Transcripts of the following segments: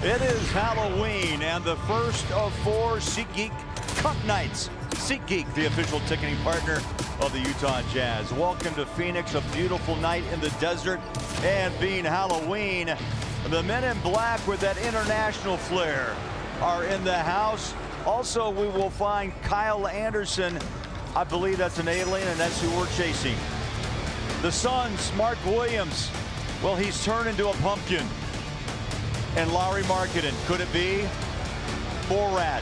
It is Halloween and the first of 4 SeatGeek Cup nights. SeatGeek, the official ticketing partner of the Utah Jazz. Welcome to Phoenix, a beautiful night in the desert. And being Halloween, the men in black with that international flair are in the house. Also, we will find Kyle Anderson. I believe that's an alien, and that's who we're chasing. The Suns, Mark Williams. Well, he's turned into a pumpkin. And Lauri Markkanen, could it be? Borat,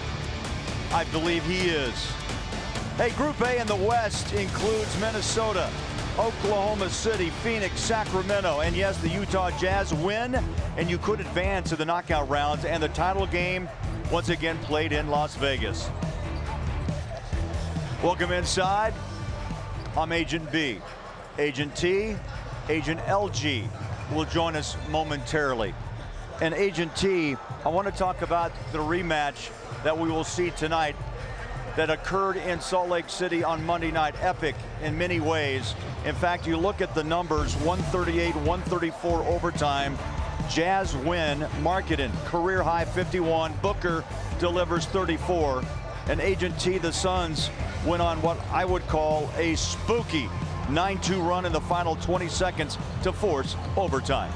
I believe he is. Hey, Group A in the West includes Minnesota, Oklahoma City, Phoenix, Sacramento, and yes, the Utah Jazz win, and you could advance to the knockout rounds, and the title game once again played in Las Vegas. Welcome inside. I'm Agent B. Agent T, Agent LG will join us momentarily. And Agent T, I want to talk about the rematch that we will see tonight that occurred in Salt Lake City on Monday night. Epic in many ways. In fact, you look at the numbers, 138, 134 overtime. Jazz win. Markkanen, career high 51. Booker delivers 34. And Agent T, the Suns went on what I would call a spooky 9-2 run in the final 20 seconds to force overtime.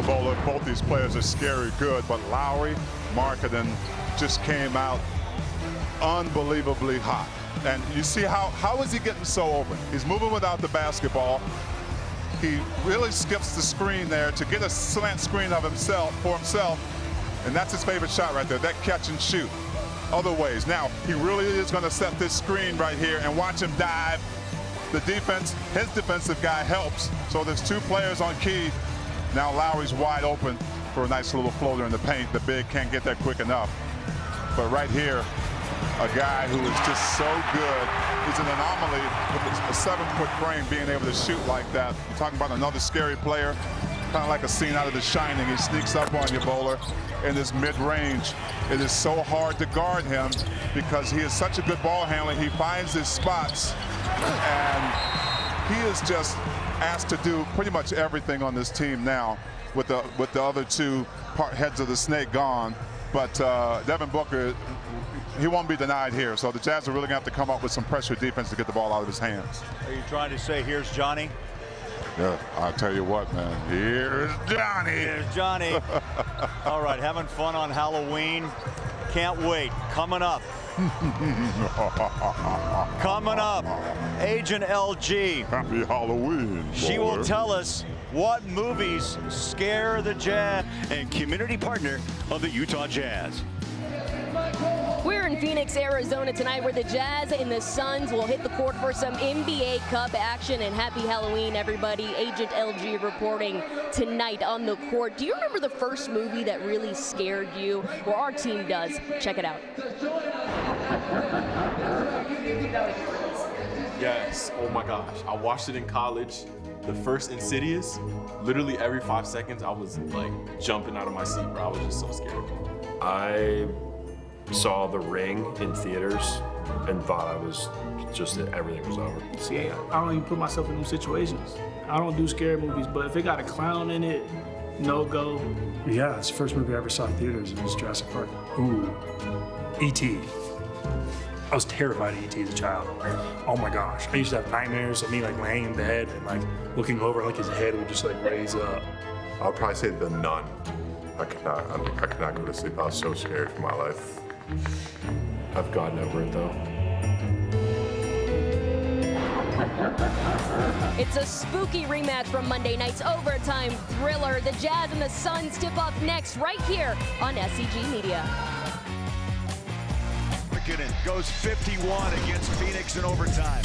Well, both these players are scary good, but Lauri Markkanen just came out unbelievably hot. And you see how is he getting so open? He's moving without the basketball. He really skips the screen there to get a slant screen of himself for himself, and that's his favorite shot right there, that catch and shoot. Other ways. Now, he really is going to set this screen right here and watch him dive. The defense, his defensive guy helps. So there's 2 players on key. Now Lauri's wide open for a nice little floater in the paint. The big can't get there quick enough. But right here, a guy who is just so good. He's an anomaly with a 7-foot frame being able to shoot like that. You're talking about another scary player, kind of like a scene out of The Shining. He sneaks up on you, Bowler, in his mid-range. It is so hard to guard him because he is such a good ball handler. He finds his spots, and he is just asked to do pretty much everything on this team now with the other 2 heads of the snake gone. But Devin Booker, he won't be denied here. So the Jazz are really going to have to come up with some pressure defense to get the ball out of his hands. Are you trying to say, here's Johnny? Yeah, I'll tell you what, man. Here's Johnny. Here's Johnny. All right, having fun on Halloween. Can't wait. Coming up. Coming up, Agent LG. Happy Halloween, She will tell us what movies scare the Jazz. And community partner of the Utah Jazz. We're in Phoenix, Arizona tonight, where the Jazz and the Suns will hit the court for some NBA Cup action. And happy Halloween, everybody. Agent LG reporting tonight on the court. Do you remember the first movie that really scared you? Well, our team does. Check it out. Yes, oh my gosh. I watched it in college. The first Insidious, literally every 5 seconds, I was like jumping out of my seat, bro. I was just so scared. I saw The Ring in theaters and thought I was just that everything was over. See, I don't even put myself in those situations. I don't do scary movies, but if it got a clown in it, no go. Yeah, it's the first movie I ever saw in theaters. It was Jurassic Park. Ooh, E.T. I was terrified of E.T. as a child. Oh my gosh, I used to have nightmares of me like laying in bed and like looking over, like his head would just like raise up. I would probably say The Nun. I could not go to sleep. I was so scared for my life. I've gotten over it though. It's a spooky rematch from Monday night's overtime thriller. The Jazz and the Suns tip off next right here on SCG Media. Markkanen goes 51 against Phoenix in overtime.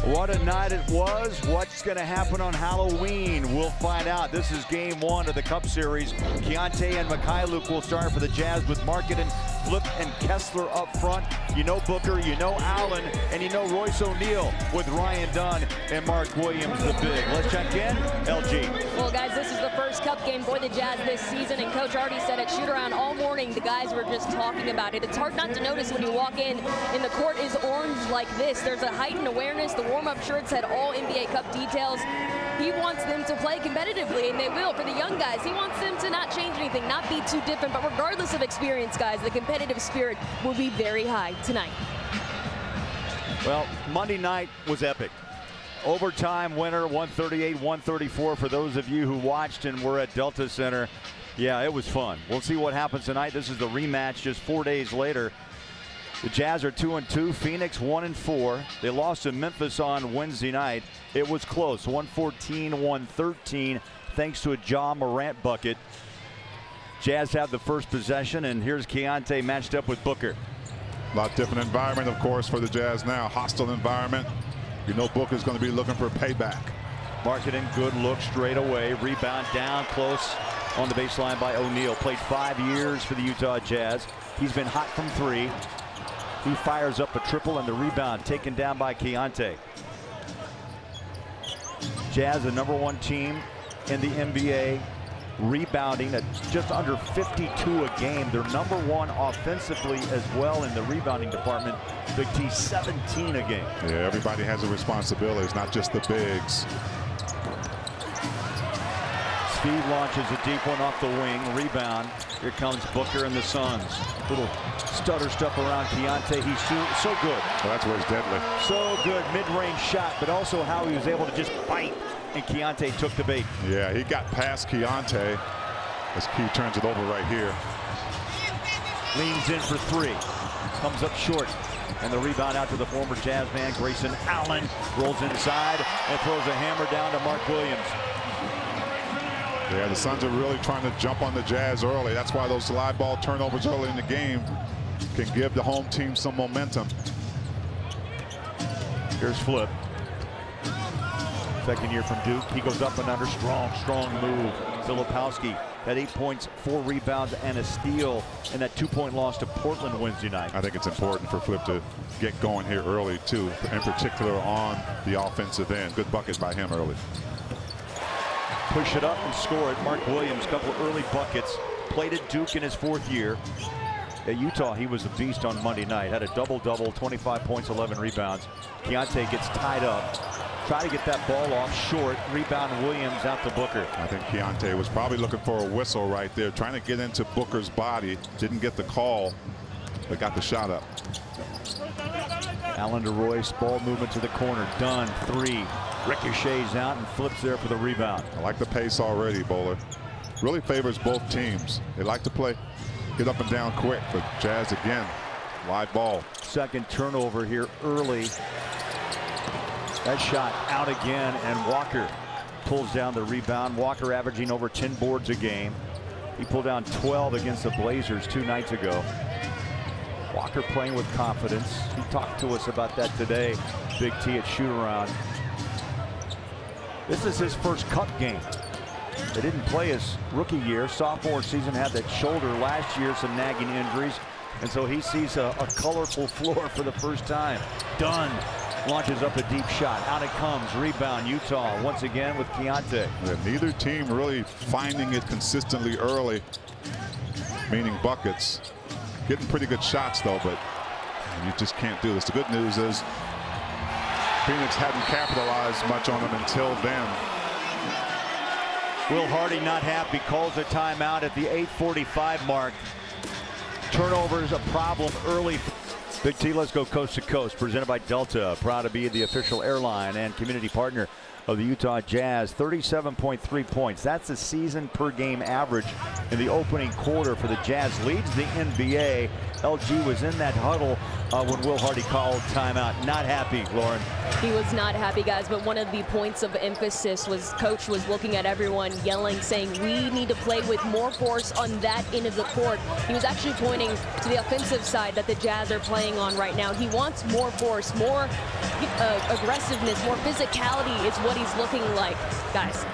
What a night it was. What's going to happen on Halloween? We'll find out. This is game 1 of the Cup Series. Keontae and Mikhailuk will start for the Jazz with Markkanen, Flip, and Kessler up front. You know Booker, you know Allen, and you know Royce O'Neal with Ryan Dunn and Mark Williams the big. Let's check in. LG. Well, guys, this is the first Cup game for the Jazz this season, and Coach already said at shoot-around all morning, the guys were just talking about it. It's hard not to notice when you walk in, and the court is orange like this. There's a heightened awareness. The warm-up shirts had all NBA Cup details. he wants them to play competitively, and they will. For the young guys, he wants them to not change anything, not be too different. But regardless of experience, guys, the competitive spirit will be very high tonight. Well, Monday night was epic. Overtime winner, 138-134 for those of you who watched and were at Delta Center. Yeah, it was fun. We'll see what happens tonight. This is the rematch just 4 days later. The Jazz are 2-2, Phoenix 1-4. They lost to Memphis on Wednesday night. It was close, 114-113, thanks to a Ja Morant bucket. Jazz have the first possession, and here's Keontae matched up with Booker. A lot different environment, of course, for the Jazz now. Hostile environment. You know Booker's going to be looking for payback. Marketing, good look straight away. Rebound down close on the baseline by O'Neal. Played 5 years for the Utah Jazz. He's been hot from three. He fires up a triple, and the rebound taken down by Keontae. Jazz, the #1 team in the NBA, rebounding at just under 52 a game. They're #1 offensively as well in the rebounding department. Big T, 17 a game. Yeah, everybody has a responsibility. It's not just the bigs. Speed launches a deep one off the wing. Rebound. Here comes Booker and the Suns. Little stutter stuff around Keontae. He's so good. Well, that's where he's deadly. So good mid-range shot, but also how he was able to just bite, and Keontae took the bait. Yeah, he got past Keontae as Key turns it over right here. Leans in for three. Comes up short. And the rebound out to the former Jazz man, Grayson Allen. Rolls inside and throws a hammer down to Mark Williams. Yeah, the Suns are really trying to jump on the Jazz early. That's why those slide ball turnovers early in the game can give the home team some momentum. Here's Flip. Second year from Duke. He goes up and under. Strong move. Filipowski had 8 points, 4 rebounds, and a steal in that 2-point loss to Portland Wednesday night. I think it's important for Flip to get going here early, too, in particular on the offensive end. Good bucket by him early. Push it up and score it. Mark Williams, couple of early buckets. Played at Duke in his 4th year. At Utah, he was a beast on Monday night. Had a double-double, 25 points, 11 rebounds. Keontae gets tied up. Try to get that ball off short. Rebound Williams out to Booker. I think Keontae was probably looking for a whistle right there, trying to get into Booker's body. Didn't get the call, but got the shot up. Allen to Royce, ball movement to the corner. Done, 3. Ricochets out and flips there for the rebound. I like the pace already, Bowler. Really favors both teams. They like to play, get up and down quick, but Jazz again, live ball. Second turnover here early. That shot out again, and Walker pulls down the rebound. Walker averaging over 10 boards a game. He pulled down 12 against the Blazers 2 nights ago. Walker playing with confidence. He talked to us about that today. Big T at shoot-around. This is his first cup game. They didn't play his rookie year. Sophomore season had that shoulder last year, some nagging injuries. And so he sees a colorful floor for the first time. Dunn launches up a deep shot. Out it comes. Rebound Utah once again with Keontae. Yeah, neither team really finding it consistently early, meaning buckets. Getting pretty good shots though, but you just can't do this. The good news is Phoenix hadn't capitalized much on them until then. Will Hardy not happy, calls a timeout at the 8:45 mark. Turnovers a problem early. Big T, let's go coast to coast. Presented by Delta, proud to be the official airline and community partner of the Utah Jazz. 37.3 points. That's the season per game average in the opening quarter for the Jazz. Leads the NBA. LG was in that huddle when Will Hardy called timeout. Not happy, Lauren. He was not happy, guys, but one of the points of emphasis was Coach was looking at everyone, yelling, saying, we need to play with more force on that end of the court. He was actually pointing to the offensive side that the Jazz are playing on right now. He wants more force, more aggressiveness, more physicality is what he's looking like, guys.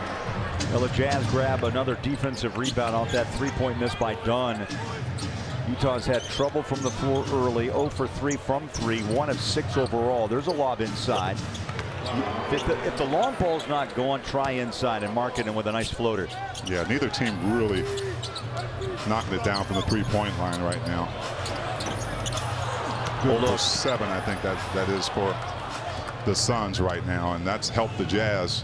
Well, the Jazz grab another defensive rebound off that three-point miss by Dunn. Utah's had trouble from the floor early, 0 for 3 from 3, 1 of 6 overall. There's a lob inside. If the long ball's not going, try inside and mark it in with a nice floater. Yeah, neither team really knocking it down from the three-point line right now. Good 7, I think that is for the Suns right now, and that's helped the Jazz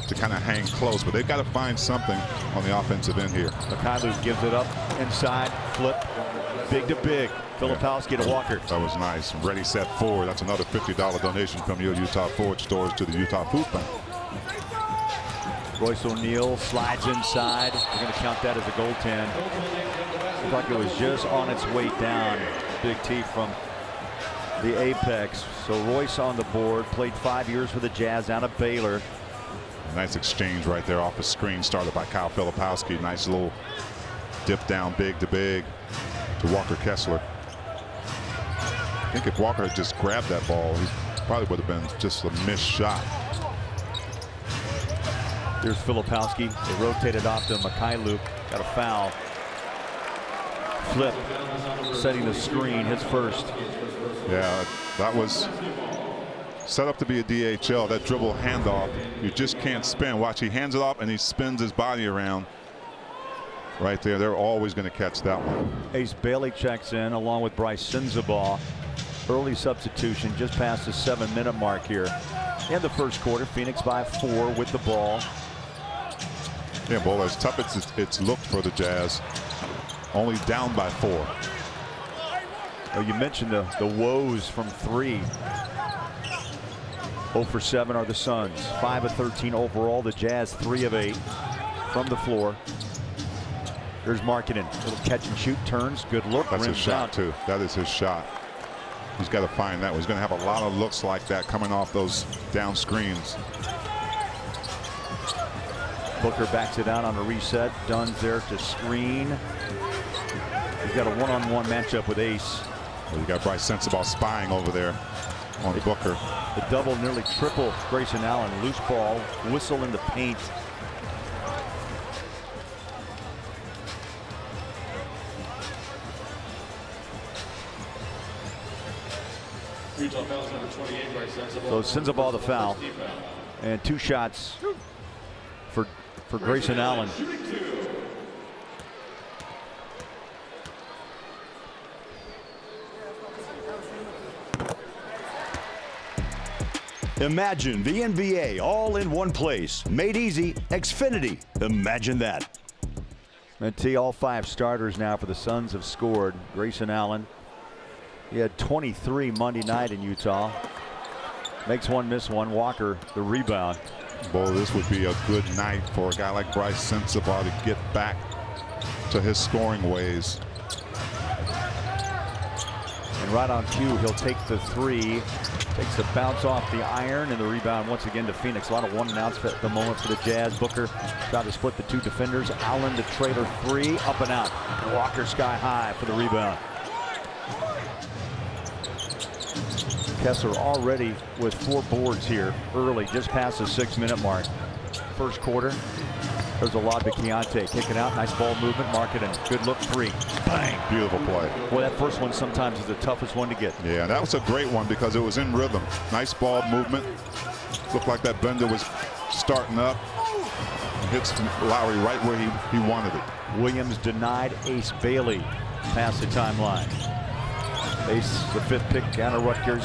to kind of hang close, but they've got to find something on the offensive end here. Mikhailuk gives it up inside, flip, big to big. Filipowski to Walker. That was nice. Ready, set, forward. That's another $50 donation from your Utah Forward stores to the Utah Food Bank. Royce O'Neal slides inside. We're going to count that as a goaltend. Looked like it was just on its way down. Big T from the apex. So Royce on the board. Played 5 years for the Jazz out of Baylor. Nice exchange right there off the screen, started by Kyle Filipowski. Nice little dip down big to big to Walker Kessler. I think if Walker had just grabbed that ball, he probably would have been just a missed shot. There's Filipowski. They rotated off to Mikhailuk. Got a foul. Flip, setting the screen, his first. Yeah, that was set up to be a DHL. That dribble handoff, you just can't spin. Watch, he hands it off and he spins his body around right there. They're always going to catch that one. Ace Bailey checks in along with Bryce Sensabaugh. Early substitution just past the 7-minute mark here in the first quarter. Phoenix by 4 with the ball. Yeah, well, as tough as it's looked for the Jazz, only down by 4. Oh, you mentioned the woes from 3. 0 for 7 are the Suns. 5 of 13 overall. The Jazz 3 of 8 from the floor. There's Markkanen. Little catch and shoot, turns, good look. That's his shot out. too. That is his shot. He's got to find that one. He's going to have a lot of looks like that coming off those down screens. Booker backs it out on a reset. Dunn's there to screen. He's got a one-on-one matchup with Ace. Well, you got Bryce Sensabaugh spying over there on Booker. The double, nearly triple Grayson Allen. Loose ball, whistle in the paint. So Sensabaugh the foul, and 2 shots for Grayson Allen. Imagine the NBA all in one place. Made easy. Xfinity. Imagine that. And T, all 5 starters now for the Suns have scored. Grayson Allen, he had 23 Monday night in Utah. Makes one, miss one. Walker, the rebound. Boy, this would be a good night for a guy like Bryce Sensabaugh to get back to his scoring ways. And right on cue, he'll take the 3. Takes a bounce off the iron, and the rebound once again to Phoenix. A lot of one-and-outs at the moment for the Jazz. Booker tried to split the 2 defenders. Allen, the trailer 3, up and out. Walker sky high for the rebound. Kessler already with 4 boards here early, just past the 6-minute mark. First quarter. There's a lob to Keontae. Kicking out. Nice ball movement. Markkanen. Good look. 3. Bang. Beautiful play. Boy, that first one sometimes is the toughest one to get. Yeah, that was a great one because it was in rhythm. Nice ball movement. Looked like that bender was starting up. Hits Lowry right where he wanted it. Williams denied Ace Bailey past the timeline. Ace, the 5th pick out of Rutgers.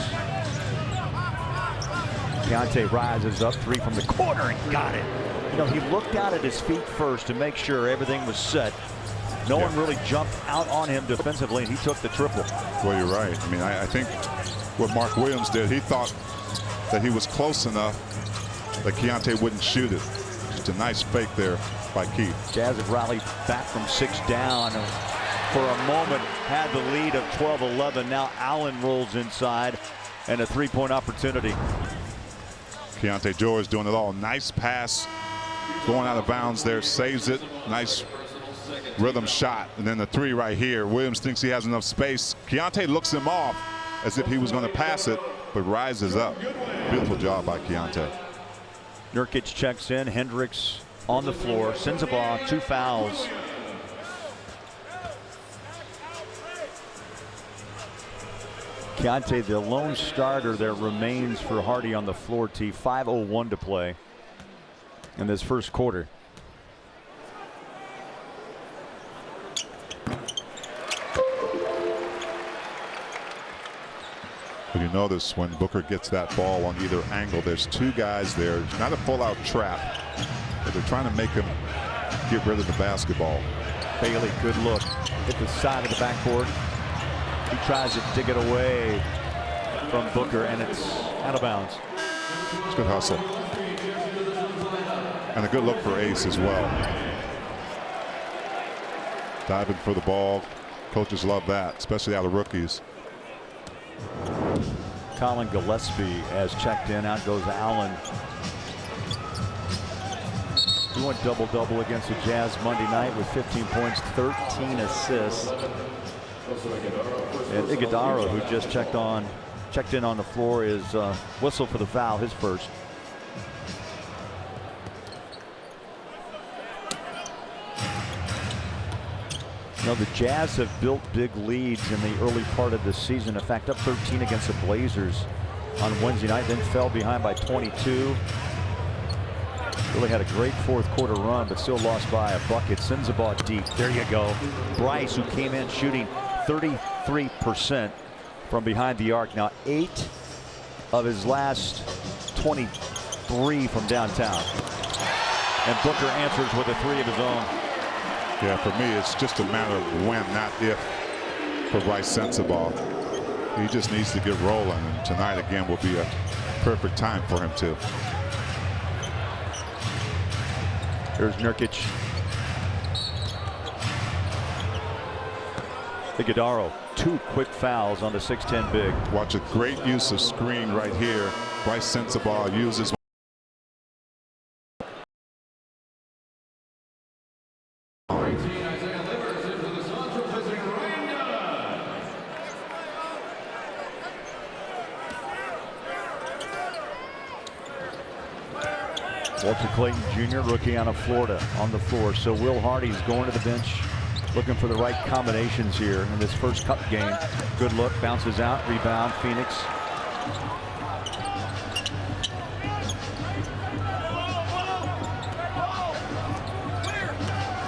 Keontae rises up. 3 from the corner and got it. You know, he looked out at his feet first to make sure everything was set. No one really jumped out on him defensively, and he took the triple. Well, you're right. I mean, I think what Mark Williams did, he thought that he was close enough that Keontae wouldn't shoot it. Just a nice fake there by Keith. Jazz have rallied back from 6 down. For a moment, had the lead of 12-11. Now Allen rolls inside, and a 3-point opportunity. Keontae George doing it all. Nice pass. Going out of bounds there, saves it. Nice rhythm shot. And then the 3 right here. Williams thinks he has enough space. Keontae looks him off as if he was going to pass it, but rises up. Beautiful job by Keontae. Nurkic checks in. Hendricks on the floor. Sensabaugh, 2 fouls. Keontae, the lone starter that remains for Hardy on the floor. T, 5:01 to play in this first quarter. Well, you notice when Booker gets that ball on either angle, there's 2 guys there. It's not a full-out trap. But they're trying to make him get rid of the basketball. Bailey, good look. Hit the side of the backboard. He tries to dig it away from Booker, and it's out of bounds. It's good hustle. And a good look for Ace as well. Diving for the ball. Coaches love that, especially out of rookies. Colin Gillespie has checked in. Out goes Allen. He went double-double against the Jazz Monday night with 15 points, 13 assists. And Iguodala, who just checked in on the floor, is whistle for the foul, his first. You know, the Jazz have built big leads in the early part of the season. In fact, up 13 against the Blazers on Wednesday night, then fell behind by 22. Really had a great fourth quarter run, but still lost by a bucket. Sends the ball deep. There you go. Bryce, who came in shooting 33% from behind the arc. Now 8 of his last 23 from downtown. And Booker answers with a 3 of his own. Yeah, for me, it's just a matter of when, not if, for Bryce Sensabaugh. He just needs to get rolling, and tonight again will be a perfect time for him to. Here's Nurkic. Iguodala, 2 quick fouls on the 6'10" big. Watch a great use of screen right here. Bryce Sensabaugh uses. Walter Clayton Jr., rookie out of Florida, on the floor. So Will Hardy's going to the bench, looking for the right combinations here in this first cup game. Good look, bounces out, rebound, Phoenix.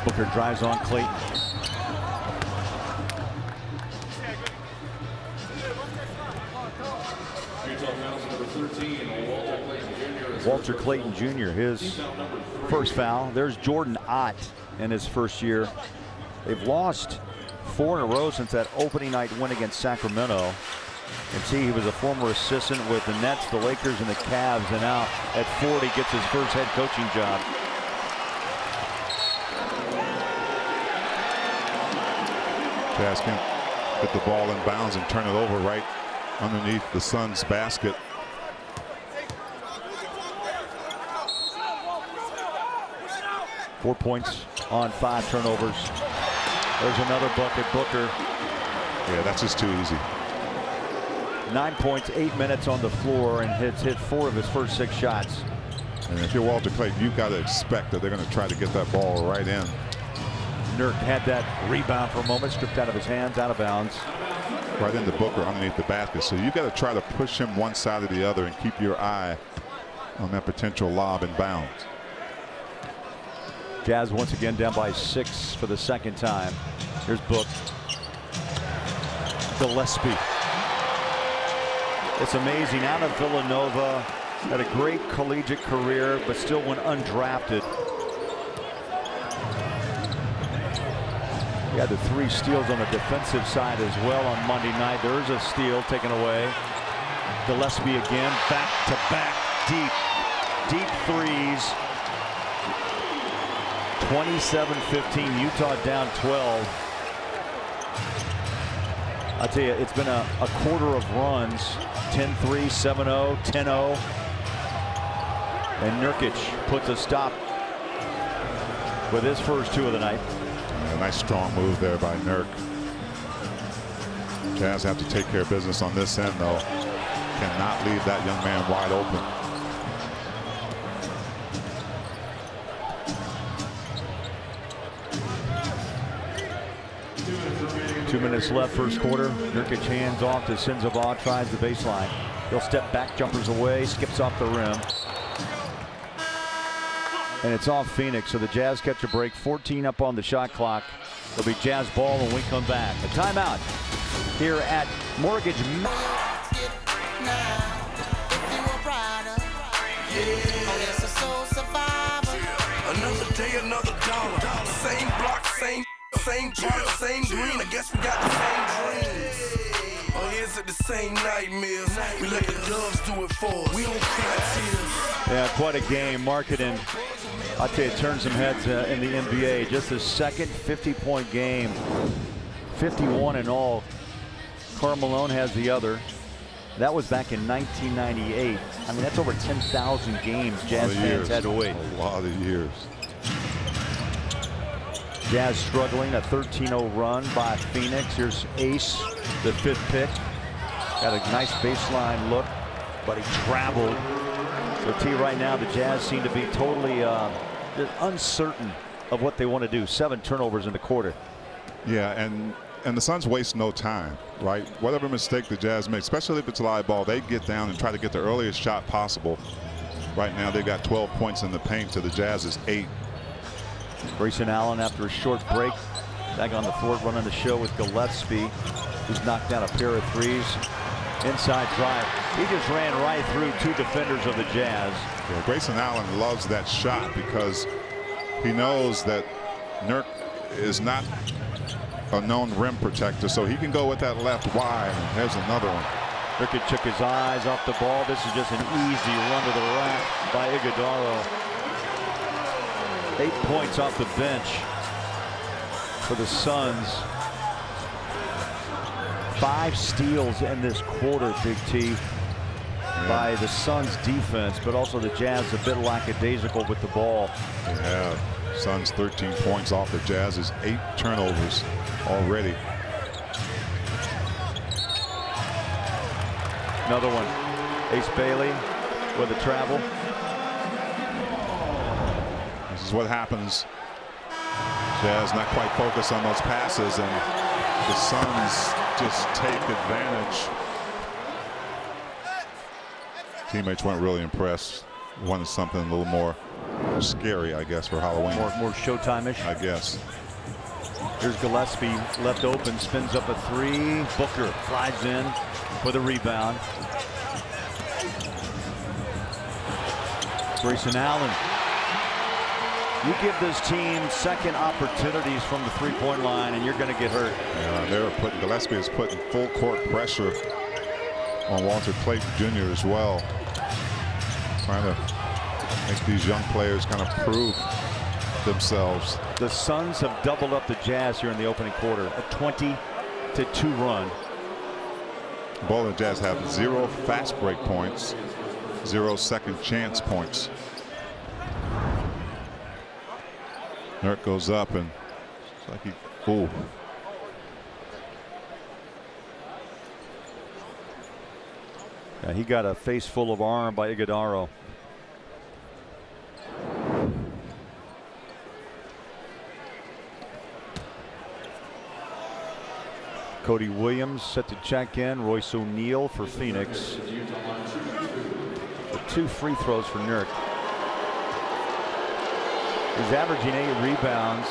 Booker drives on Clayton. Walter Clayton Jr., his first foul. There's Jordan Ott in his first year. They've lost 4 in a row since that opening night win against Sacramento. And see, he was a former assistant with the Nets, the Lakers, and the Cavs, and now at 40 gets his first head coaching job. Jazz can get the ball in bounds and turn it over right underneath the Suns' basket. Four points on 5 turnovers. There's another bucket, Booker. Yeah, that's just too easy. 9 points, 8 minutes on the floor, and has hit 4 of his first 6 shots. And if you're Walter Clayton, you've got to expect that they're going to try to get that ball right in. Nurk had that rebound for a moment, stripped out of his hands, out of bounds. Right into Booker underneath the basket. So you've got to try to push him one side or the other and keep your eye on that potential lob in bounds. Jazz once again down by 6 for the second time. Here's Book. Gillespie. It's amazing. Out of Villanova, had a great collegiate career, but still went undrafted. He had the 3 steals on the defensive side as well on Monday night. There's a steal taken away. Gillespie again, back to back, deep threes. 27-15, Utah down 12. I'll tell you, it's been a quarter of runs. 10-3, 7-0, 10-0. And Nurkic puts a stop with his first 2 of the night. A nice strong move there by Nurk. Jazz have to take care of business on this end, though. Cannot leave that young man wide open. Two minutes left, first quarter. Nurkic hands off to Sensabaugh, tries the baseline. He'll step back, jumpers away, skips off the rim. And it's off Phoenix, so the Jazz catch a break. 14 up on the shot clock. It'll be Jazz ball when we come back. A timeout here at Mortgage. day, another dollar. Same block, same drip, same green. I guess we got the same dreams. Or is it the same nightmares? We let the doves do it for us. We don't cry tears. Yeah, quite a game. Marketing, I'll tell you, it turned some heads in the NBA. Just the second 50-point game, 51 in all. Karl Malone has the other. That was back in 1998. I mean, that's over 10,000 games Jazz fans had to wait. A lot of years. Jazz struggling, a 13-0 run by Phoenix. Here's Ace, the 5th pick. Got a nice baseline look, but he traveled. So T, right now the Jazz seem to be totally uncertain of what they want to do. 7 turnovers in the quarter. Yeah, and the Suns waste no time, right? Whatever mistake the Jazz make, especially if it's live ball, they get down and try to get the earliest shot possible. Right now they've got 12 points in the paint to the Jazz's 8. Grayson Allen, after a short break, back on the floor running the show with Gillespie, who's knocked down a pair of threes. Inside drive. He just ran right through 2 defenders of the Jazz. Yeah, Grayson Allen loves that shot because he knows that Nurk is not a known rim protector, so he can go with that left wide. And there's another one. Nurkic took his eyes off the ball. This is just an easy run to the rack by Iguodala. 8 points off the bench for the Suns. 5 steals in this quarter, Big T, by the Suns defense, but also the Jazz a bit lackadaisical with the ball. Yeah, Suns 13 points off the Jazz's 8 turnovers already. Another one. Ace Bailey with a travel. This is what happens. Jazz not quite focused on those passes, and the Suns just take advantage. Teammates weren't really impressed. Wanted something a little more scary, I guess, for Halloween. More Showtime-ish. I guess. Here's Gillespie, left open, spins up a 3. Booker flies in for the rebound. Grayson Allen. You give this team second opportunities from the 3-point line and you're going to get hurt. Yeah, Gillespie is putting full court pressure on Walter Clayton Jr. as well. Trying to make these young players kind of prove themselves. The Suns have doubled up the Jazz here in the opening quarter. A 20-2 run. Both the Jazz have 0 fast break points, 0 second chance points. Nurk goes up and it's like he, ooh. Yeah, he got a face full of arm by Iguodala. Cody Williams set to check in. Royce O'Neal for Phoenix. 2 free throws for Nurk. He's averaging 8 rebounds.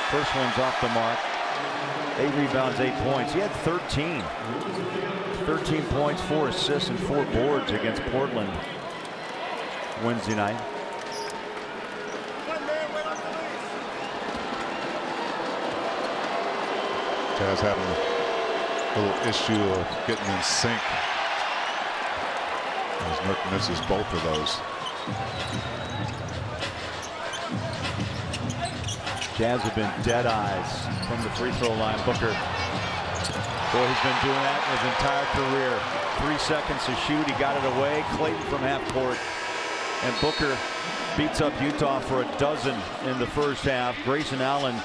First one's off the mark. 8 rebounds, 8 points. He had 13. 13 points, 4 assists, and 4 boards against Portland Wednesday night. Jazz having a little issue of getting in sync as Nurk misses both of those. Jazz have been dead eyes from the free throw line. Booker, boy, he's been doing that his entire career. 3 seconds to shoot, he got it away. Clayton from half court, and Booker beats up Utah for a dozen in the first half. Grayson Allen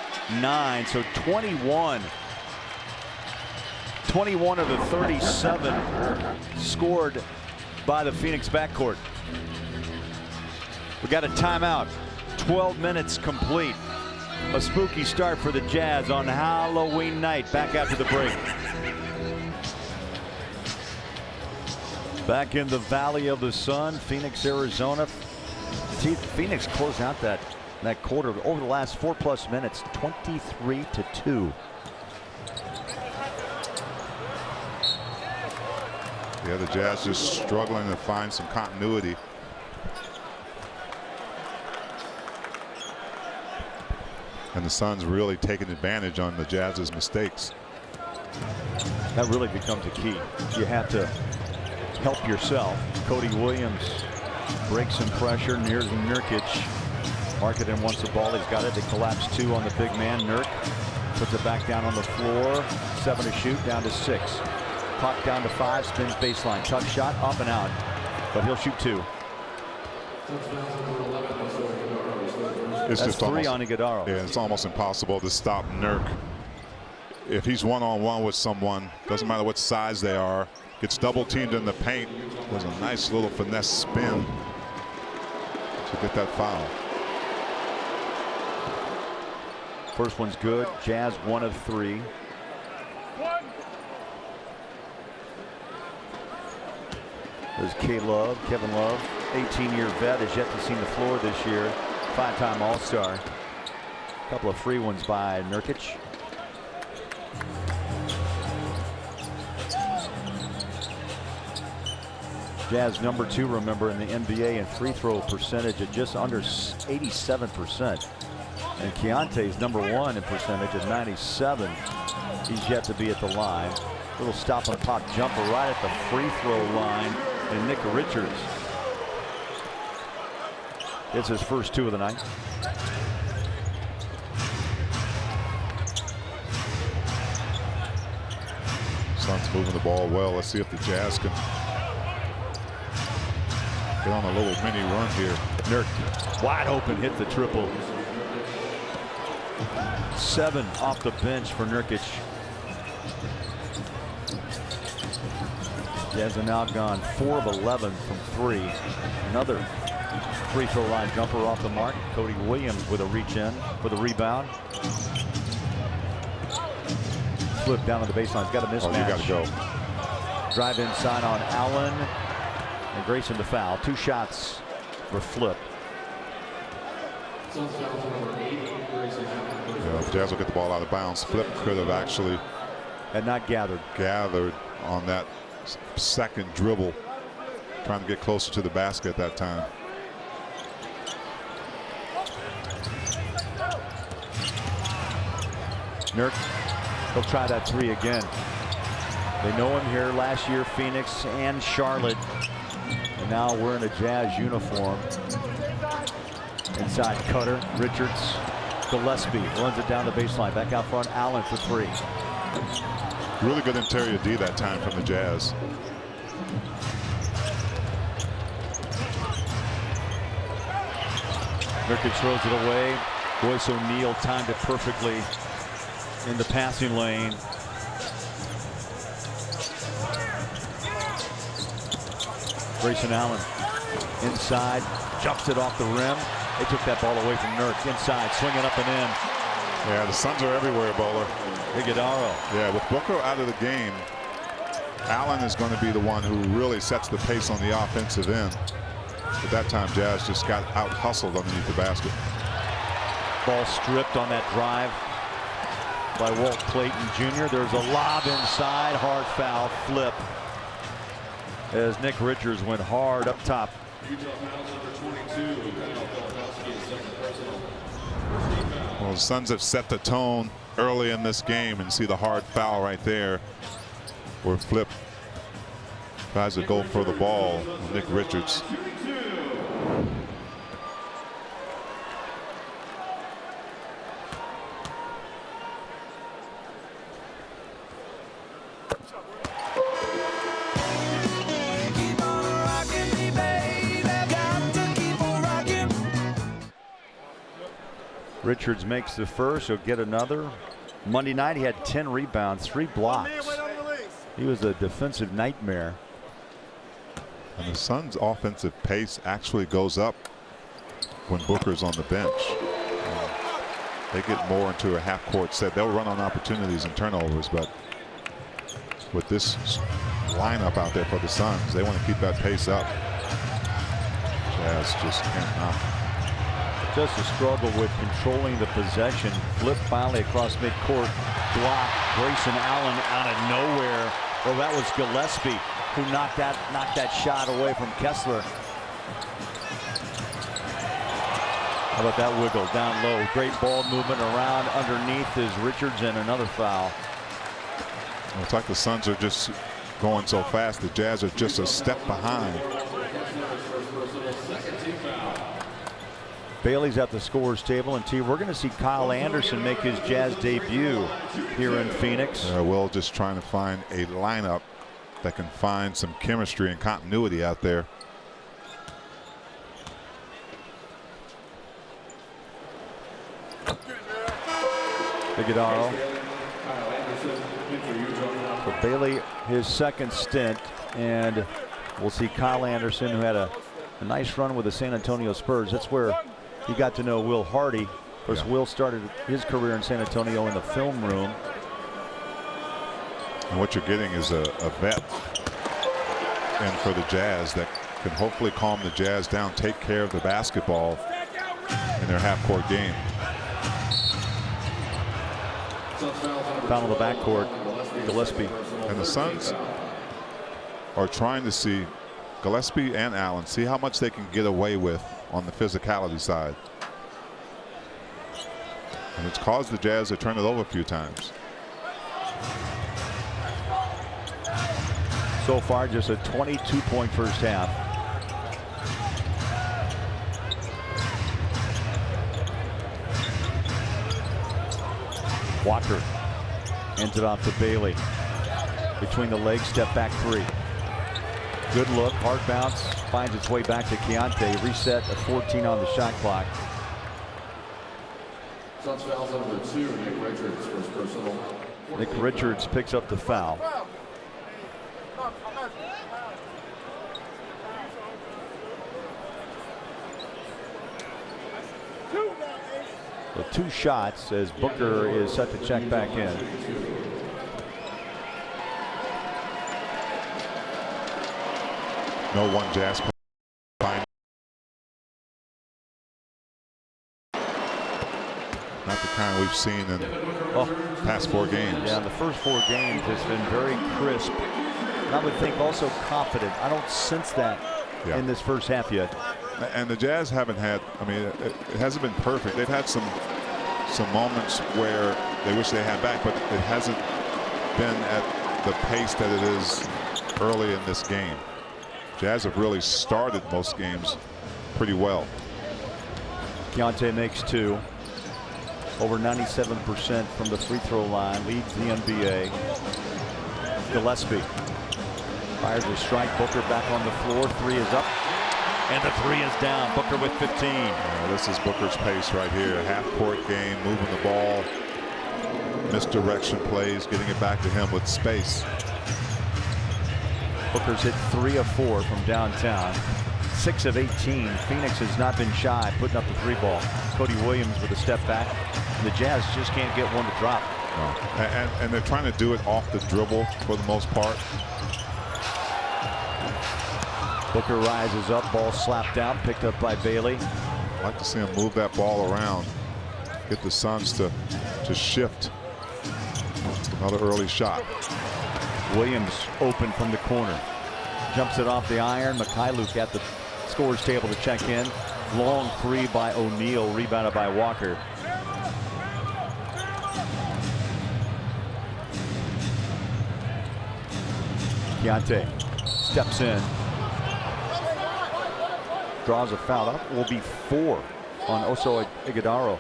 9, so 21 of the 37 scored by the Phoenix backcourt. We got a timeout. 12 minutes complete. A spooky start for the Jazz on Halloween night. Back after the break. Back in the Valley of the Sun, Phoenix, Arizona. Phoenix closed out that quarter over the last 4+ minutes, 23-2. Yeah, the Jazz just struggling to find some continuity. And the Suns really taking advantage on the Jazz's mistakes. That really becomes a key. You have to help yourself. Cody Williams breaks some pressure near Nurkic. Markkanen wants the ball. He's got it. They collapse 2 on the big man. Nurk puts it back down on the floor. 7 to shoot, down to 6. Clock down to 5. Spins baseline. Tough shot, up and out. But he'll shoot 2. It's That's just 3 almost, on Iguodala. yeah, it's almost impossible to stop Nurk. If he's one-on-one with someone, doesn't matter what size they are, gets double teamed in the paint. There's a nice little finesse spin to get that foul. First one's good. Jazz 1 of 3. There's Kevin Love, 18-year vet, has yet to see the floor this year. 5-time All-Star. A couple of free ones by Nurkic. Jazz number 2, remember, in the NBA in free throw percentage at just under 87%. And Keontae's number 1 in percentage at 97. He's yet to be at the line. Little stop and pop jumper right at the free throw line. And Nick Richards gets his first 2 of the night. Suns moving the ball well. Let's see if the Jazz can get on a little mini run here. Nurk wide open, hit the triple. 7 off the bench for Nurkic. Jazz are now gone 4 of 11 from 3. Another free throw line jumper off the mark. Cody Williams with a reach in for the rebound. Flip down to the baseline. He's got a mismatch. Oh, you got to go. Drive inside on Allen. And Grayson to foul. 2 shots for Flip. If Jazz will get the ball out of bounds, Flip could have actually had not gathered on that second dribble, trying to get closer to the basket at that time. Nurk, he'll try that 3 again. They know him here last year, Phoenix and Charlotte. And now wearing a Jazz uniform. Inside Cutter, Richards, Gillespie runs it down the baseline. Back out front, Allen for 3. Really good interior D that time from the Jazz. Nurkic throws it away. Royce O'Neal timed it perfectly in the passing lane. Grayson Allen inside, jumps it off the rim. They took that ball away from Nurk. Inside, swinging up and in. Yeah, the Suns are everywhere, Bowler. Iguodala. Yeah, with Booker out of the game, Allen is going to be the one who really sets the pace on the offensive end. At that time, Jazz just got out-hustled underneath the basket. Ball stripped on that drive by Walt Clayton Jr. There's a lob inside, hard foul, Flip. As Nick Richards went hard up top. Well, the Suns have set the tone early in this game, and see the hard foul right there where Flip tries to go for the ball. Nick Richards. Richards makes the first, he'll get another. Monday night he had 10 rebounds, 3 blocks. He was a defensive nightmare. And the Suns' offensive pace actually goes up when Booker's on the bench. They get more into a half-court set. They'll run on opportunities and turnovers, but with this lineup out there for the Suns, they want to keep that pace up. Jazz just cannot. Just a struggle with controlling the possession. Flip finally across midcourt. Block. Grayson Allen out of nowhere. Well, that was Gillespie who knocked that shot away from Kessler. How about that wiggle down low? Great ball movement around underneath is Richards, and another foul. Well, it's like the Suns are just going so fast. The Jazz are just a step behind. Bailey's at the scorer's table, and we're going to see Kyle Anderson make his Jazz debut here in Phoenix. Will just trying to find a lineup that can find some chemistry and continuity out there. Iguodala. For Bailey, his second stint, and we'll see Kyle Anderson, who had a nice run with the San Antonio Spurs. That's where he got to know Will Hardy. Of course, Will started his career in San Antonio in the film room. And what you're getting is a vet in for the Jazz that can hopefully calm the Jazz down, take care of the basketball in their half-court game. Foul in the backcourt, Gillespie. And the Suns are trying to see Gillespie and Allen, see how much they can get away with on the physicality side. And it's caused the Jazz to turn it over a few times. So far, just a 22-point first half. Walker ends it off to Bailey. Between the legs, step back three. Good look, hard bounce, finds its way back to Keontae. Reset at 14 on the shot clock. Suns foul number 2, Nick Richards, first personal. Nick Richards picks up the foul. So 2 shots as Booker is set to check back in. No one Jazz find. Not the kind we've seen in past 4 games. Yeah, the first 4 games has been very crisp. And I would think also confident. I don't sense that in this first half yet. And the Jazz haven't had, I mean, it hasn't been perfect. They've had some moments where they wish they had back, but it hasn't been at the pace that it is early in this game. Jazz have really started most games pretty well. Keontae makes 2. Over 97% from the free throw line, leads the NBA. Gillespie fires a strike. Booker back on the floor. 3 is up. And the 3 is down. Booker with 15. This is Booker's pace right here. Half-court game, moving the ball. Misdirection plays, getting it back to him with space. Booker's hit 3 of 4 from downtown. 6 of 18. Phoenix has not been shy putting up the 3 ball. Cody Williams with a step back. And the Jazz just can't get one to drop. No. And they're trying to do it off the dribble for the most part. Booker rises up, ball slapped down, picked up by Bailey. I'd like to see him move that ball around, get the Suns to shift. Another early shot. Williams open from the corner. Jumps it off the iron. Mikhailuk at the scorer's table to check in. Long 3 by O'Neal, rebounded by Walker. Keontae steps in. Draws a foul. That will be 4 on Oso Iguodala.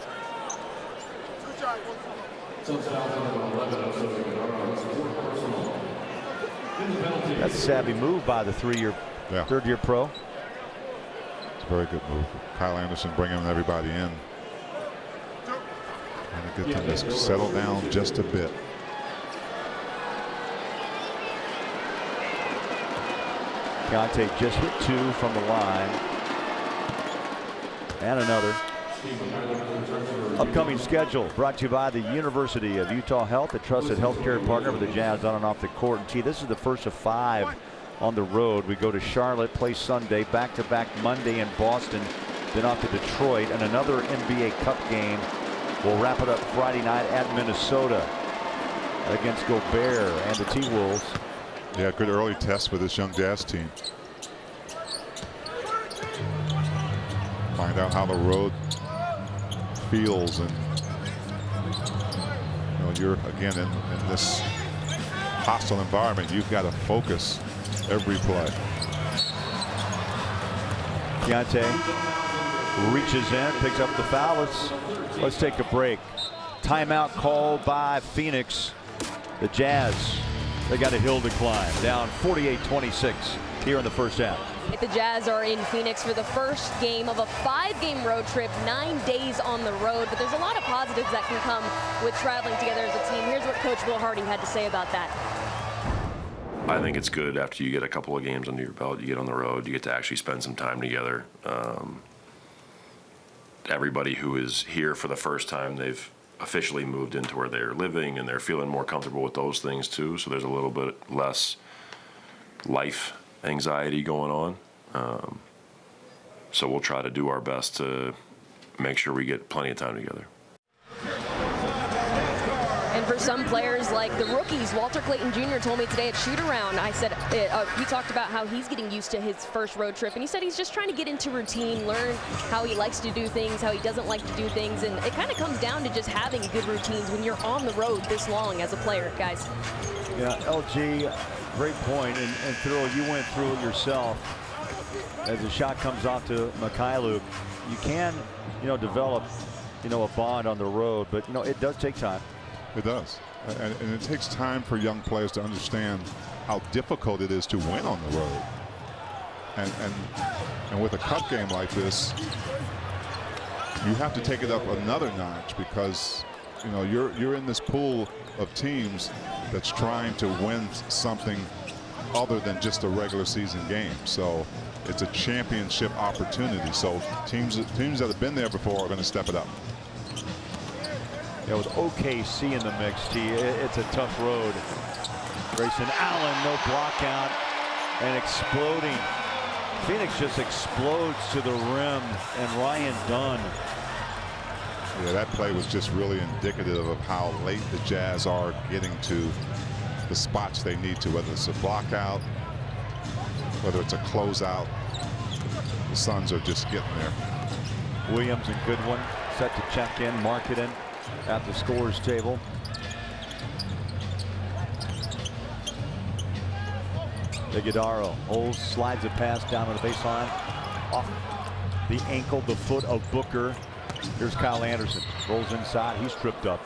That's a savvy move by the third-year pro. It's a very good move. Kyle Anderson bringing everybody in. Trying to get them to settle down just a bit. Keontae just hit 2 from the line. And another. Upcoming schedule brought to you by the University of Utah Health, a trusted healthcare partner with the Jazz on and off the court. And this is the first of 5 on the road. We go to Charlotte, play Sunday, back-to-back Monday in Boston, then off to Detroit, and another NBA Cup game. We'll wrap it up Friday night at Minnesota against Gobert and the T-Wolves. Yeah, good early test for this young Jazz team. Find out how the road feels, and you're again in this hostile environment. You've got to focus every play. Deontay reaches in, picks up the foul. Let's take a break. Timeout called by Phoenix. The Jazz, they got a hill to climb. Down 48-26 here in the first half. The Jazz are in Phoenix for the first game of a 5-game road trip, 9 days on the road. But there's a lot of positives that can come with traveling together as a team. Here's what Coach Will Harding had to say about that. I think it's good after you get a couple of games under your belt, you get on the road, you get to actually spend some time together. Everybody who is here for the first time, they've officially moved into where they're living, and they're feeling more comfortable with those things too. So there's a little bit less life anxiety going on. So we'll try to do our best to make sure we get plenty of time together. And for some players, like the rookies, Walter Clayton Jr. told me today at shoot-around, I said, he talked about how he's getting used to his first road trip, and he said he's just trying to get into routine, learn how he likes to do things, how he doesn't like to do things, and it kind of comes down to just having good routines when you're on the road this long as a player, guys. Yeah, LG, great point, and Thurl, you went through it yourself. As the shot comes off to Mikhailuk, you can, develop, a bond on the road, but, it does take time. It does. And it takes time for young players to understand how difficult it is to win on the road. And with a cup game like this, you have to take it up another notch because, you're in this pool of teams that's trying to win something other than just a regular season game. So it's a championship opportunity. So teams that have been there before are going to step it up. Yeah, with OKC in the mix, it's a tough road. Grayson Allen, no block out, and exploding. Phoenix just explodes to the rim, and Ryan Dunn. Yeah, that play was just really indicative of how late the Jazz are getting to the spots they need to, whether it's a block out, whether it's a closeout. The Suns are just getting there. Williams and Goodwin set to check in, Marketing at the scorer's table. Iguodala holds, slides a pass down to the baseline. Off the ankle, the foot of Booker. Here's Kyle Anderson. Rolls inside. He's tripped up.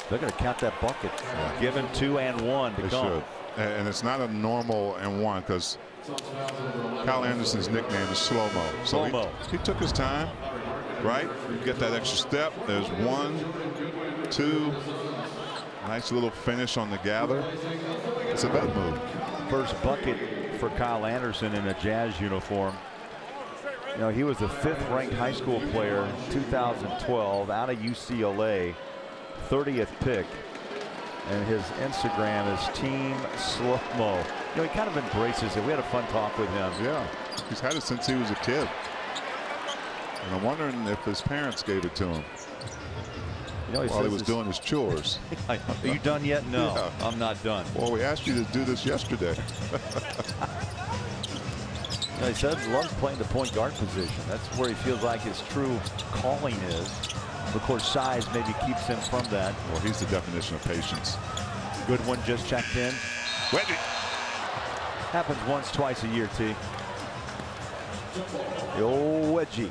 They're going to count that bucket. Yeah. Given 2 and 1 to come. Should. And it's not a normal and 1 because Kyle Anderson's nickname is Slow-Mo. So he took his time. Right? You get that extra step. There's 1, 2. Nice little finish on the gather. It's a better move. First bucket for Kyle Anderson in a Jazz uniform. He was the 5th ranked high school player in 2012 out of UCLA, 30th pick. And his Instagram is Team Slow-Mo. He kind of embraces it. We had a fun talk with him. Yeah, he's had it since he was a kid. And I'm wondering if his parents gave it to him while he was doing his chores. Are you done yet? No, yeah. I'm not done. Well, we asked you to do this yesterday. He said he loves playing the point guard position. That's where he feels like his true calling is. Of course, size maybe keeps him from that. Well, he's the definition of patience. Good one just checked in. Wedgie. Happens once, twice a year, T. The old wedgie.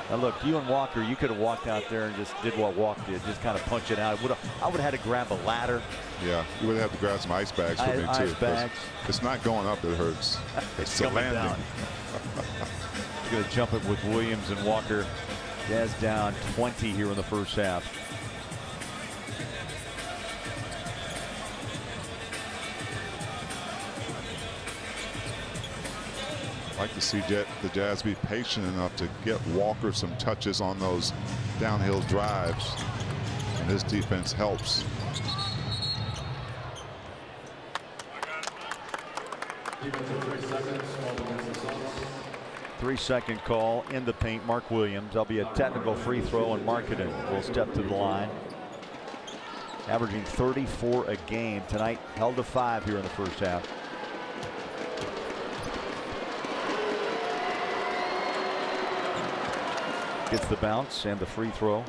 Now look, you and Walker, you could have walked out there and just did what Walker did, just kind of punch it out. I would have had to grab a ladder. Yeah, you would have to grab some ice bags for me too. Ice bags. It's not going up, it hurts. It's the landing. Down. Going to jump it with Williams and Walker. Jazz down 20 here in the first half. I'd like to see the Jazz be patient enough to get Walker some touches on those downhill drives, and his defense helps. Three-second call in the paint. Mark Williams. There'll be a technical free throw, and Marketing will step to the line. Averaging 34 a game tonight. Held to 5 here in the first half. gets the bounce and the free throw.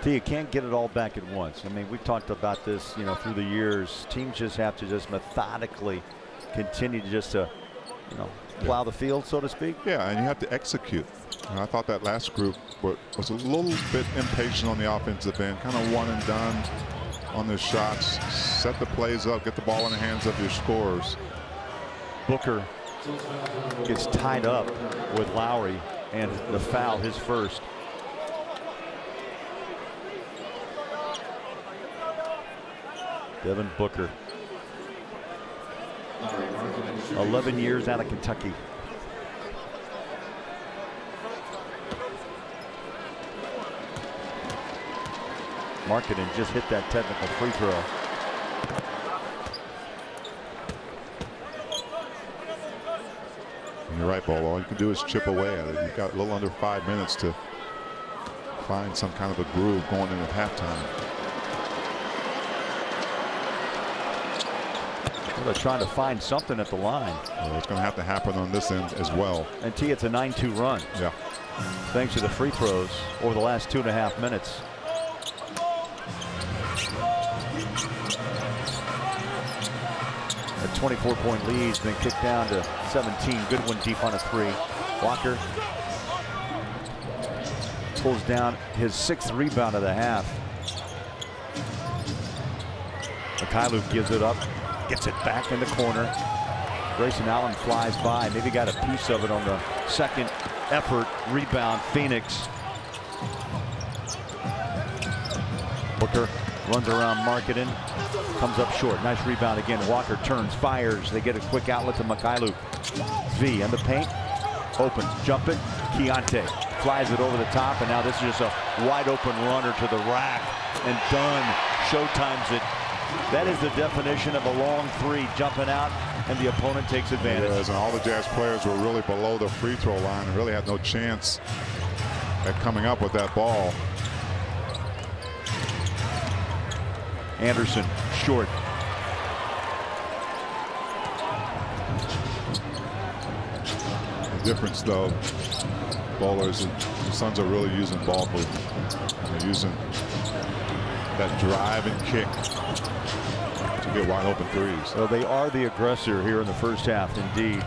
You can't get it all back at once. I mean, we've talked about this, you know, through the years. Teams just have to just methodically continue to just you know, plow the field, so to speak. Yeah, and you have to execute. And I thought that last group was a little bit impatient on the offensive end, kind of one and done on their shots. Set the plays up, get the ball in the hands of your scorers. Booker gets tied up with Lowry, and the foul, his first. Devin Booker, 11 years out of Kentucky. Marketing just hit that technical free throw. And you're right, Bolo. All you can do is chip away at it. You've got a little under 5 minutes to find some kind of a groove going into halftime. They're trying to find something at the line. Well, it's going to have to happen on this end as well. And it's a 9-2 run. Yeah. Thanks to the free throws over the last 2.5 minutes. A 24-point lead has been kicked down to 17. Good one deep on a three. Walker pulls down his 6th rebound of the half. Mikhailuk gives it up. Gets it back in the corner. Grayson Allen flies by. Maybe got a piece of it on the second effort. Rebound, Phoenix. Booker runs around Marketing. Comes up short. Nice rebound again. Walker turns, fires. They get a quick outlet to Mikhailuk. V in the paint. Opens, jumping. Keontae flies it over the top. And now this is just a wide open runner to the rack. And done. Showtimes it. That is the definition of a long three, jumping out, and the opponent takes advantage. Yes, and all the Jazz players were really below the free throw line and really had no chance at coming up with that ball. Anderson, short. The difference, though, bowlers, the Suns are really using ball movement. They're using that drive and kick to get wide open threes. Well, they are the aggressor here in the first half, indeed.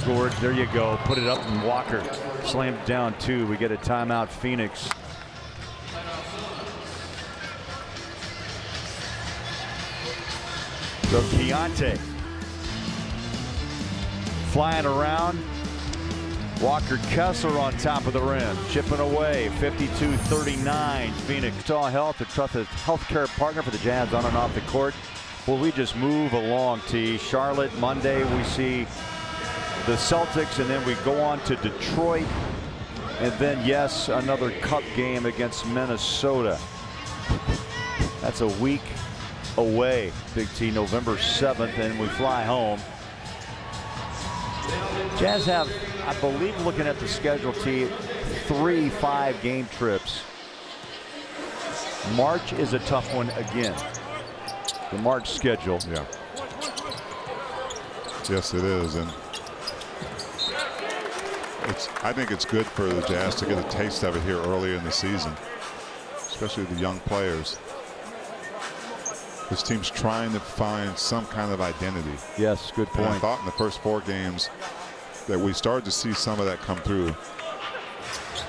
Gord, there you go. Put it up, and Walker slammed down 2. We get a timeout, Phoenix. So Keontae flying around. Walker Kessler on top of the rim, chipping away, 52-39. Phoenix. Utah Health, a trusted healthcare partner for the Jazz on and off the court. Well, we just move along, T. Charlotte, Monday, we see the Celtics, and then we go on to Detroit. And then, yes, another cup game against Minnesota. That's a week away, Big T, November 7th, and we fly home. Jazz have, I believe, looking at the schedule, T, 3 5-game trips. March is a tough one again. The March schedule. Yeah. Yes, it is, and I think it's good for the Jazz to get a taste of it here early in the season, especially the young players. This team's trying to find some kind of identity. Yes, good point. And I thought in the first 4 games that we started to see some of that come through.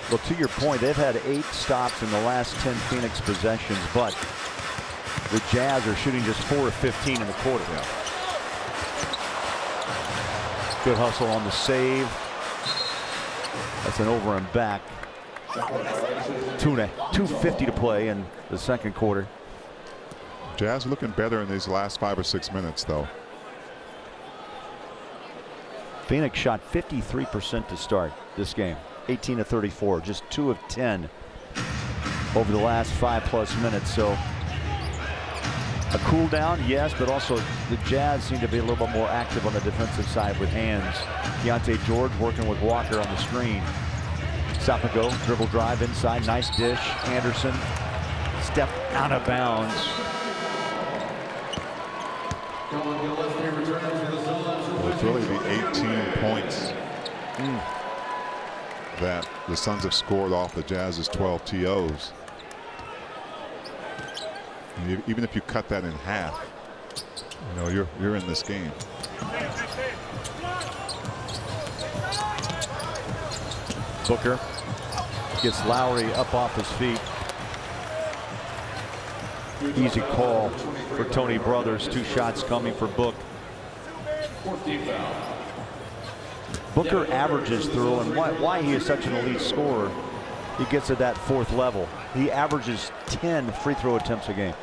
Well, to your point, they've had 8 stops in the last 10 Phoenix possessions, but the Jazz are shooting just 4 of 15 in the quarter. Yeah. Good hustle on the save. That's an over and back. 2:50 to play in the second quarter. Jazz looking better in these last 5 or 6 minutes, though. Phoenix shot 53% to start this game. 18 of 34, just 2 of 10 over the last 5+ minutes. So a cool down, yes, but also the Jazz seem to be a little bit more active on the defensive side with hands. Keontae George working with Walker on the screen. Stop and go, dribble drive inside, nice dish. Anderson, step out of bounds. It's really the 18 points that the Suns have scored off the Jazz's 12 TOs. And even if you cut that in half, you know, you're in this game. Booker gets Lowry up off his feet. Easy call for Tony Brothers. 2 shots coming for Book. Booker averages through, and why he is such an elite scorer, he gets at that 4th level. He averages 10 free throw attempts a game.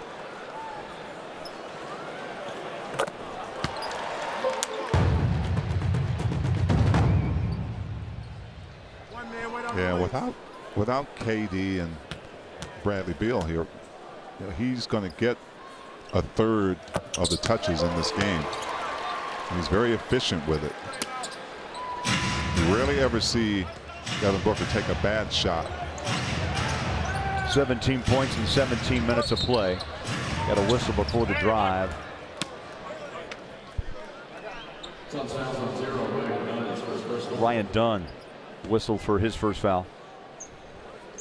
Yeah, without KD and Bradley Beal here, you know, he's going to get a third of the touches in this game. And he's very efficient with it. You rarely ever see Devin Booker take a bad shot. 17 points in 17 minutes of play. Got a whistle before the drive. Ryan Dunn whistled for his first foul.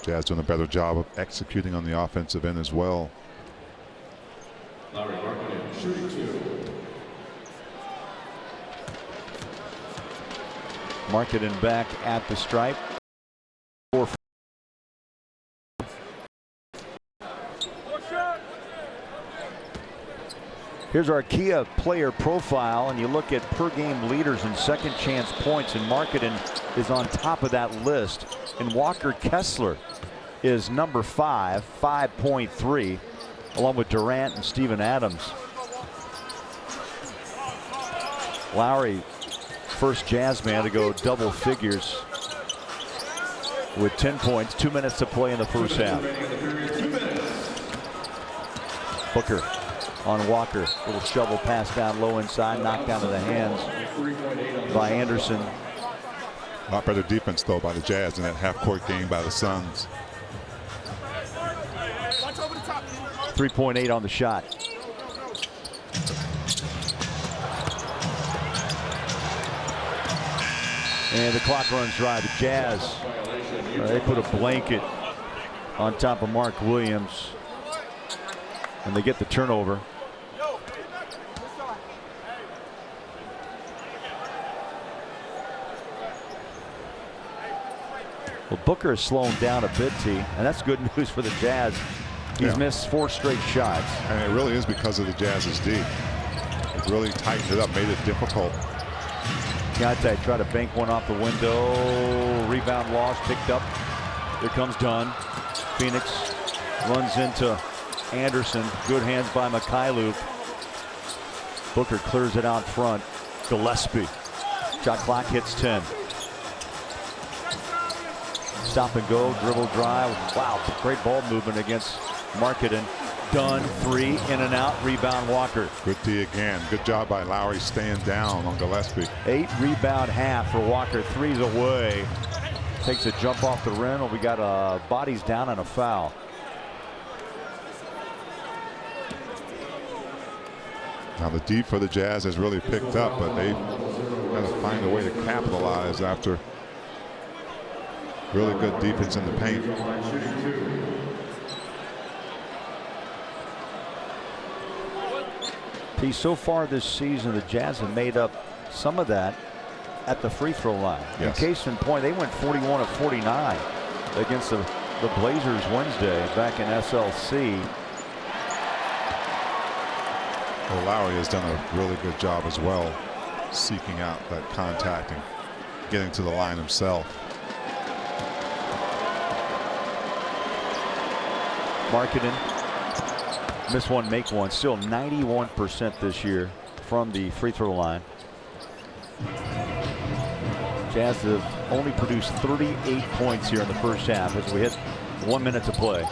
Jazz doing a better job of executing on the offensive end as well. Markkanen back at the stripe. Here's our Kia player profile, and you look at per game leaders and second chance points, and Markkanen is on top of that list. And Walker Kessler is number 5, 5.3, along with Durant and Steven Adams. Lowry, first Jazz man to go double figures with 10 points, 2 minutes to play in the first half. Booker on Walker, little shovel pass down low inside, knocked down to the hands by Anderson. A lot better defense though by the Jazz in that half-court game by the Suns. 3.8 on the shot. And the clock runs dry. The Jazz, they put a blanket on top of Mark Williams, and they get the turnover. Well, Booker is slowing down a bit, T, and that's good news for the Jazz. He's missed 4 straight shots. And it really is because of the Jazz's D. It really tightened it up, made it difficult. Kante tried to bank one off the window. Rebound lost, picked up. Here comes Dunn. Phoenix runs into Anderson. Good hands by Mikhailuk. Booker clears it out front. Gillespie. Shot clock hits 10. Stop and go, dribble drive. Wow, great ball movement against Markkanen. Dunn, 3, in and out, rebound Walker. Good D again. Good job by Lowry staying down on Gillespie. 8 rebound half for Walker. 3's away. Takes a jump off the rim, and we got bodies down and a foul. Now the D for the Jazz has really picked up, but they've got to find a way to capitalize after really good defense in the paint. So far this season, the Jazz have made up some of that at the free throw line. Yes. In case in point, they went 41 of 49 against the Blazers Wednesday back in SLC. Well, Lowry has done a really good job as well, seeking out that contact and getting to the line himself. Markkanen, miss one, make one. Still 91% this year from the free throw line. Jazz have only produced 38 points here in the first half as we hit 1 minute to play.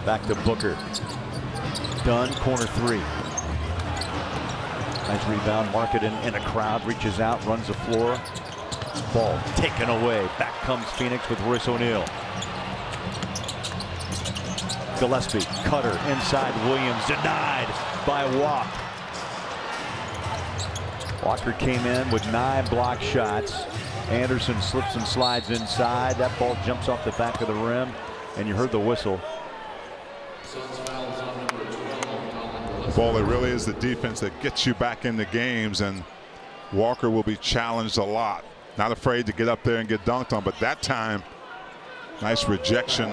Back to Booker. Dunn, corner 3. Nice rebound. Markkanen in a crowd, reaches out, runs the floor. Ball taken away. Back comes Phoenix with Royce O'Neal. Gillespie, cutter inside Williams, denied by Watt. Walker came in with 9 block shots Anderson slips and slides inside. That ball jumps off the back of the rim, and you heard the whistle. Well, it really is the defense that gets you back in the games, and Walker will be challenged a lot. Not afraid to get up there and get dunked on, but that time, nice rejection.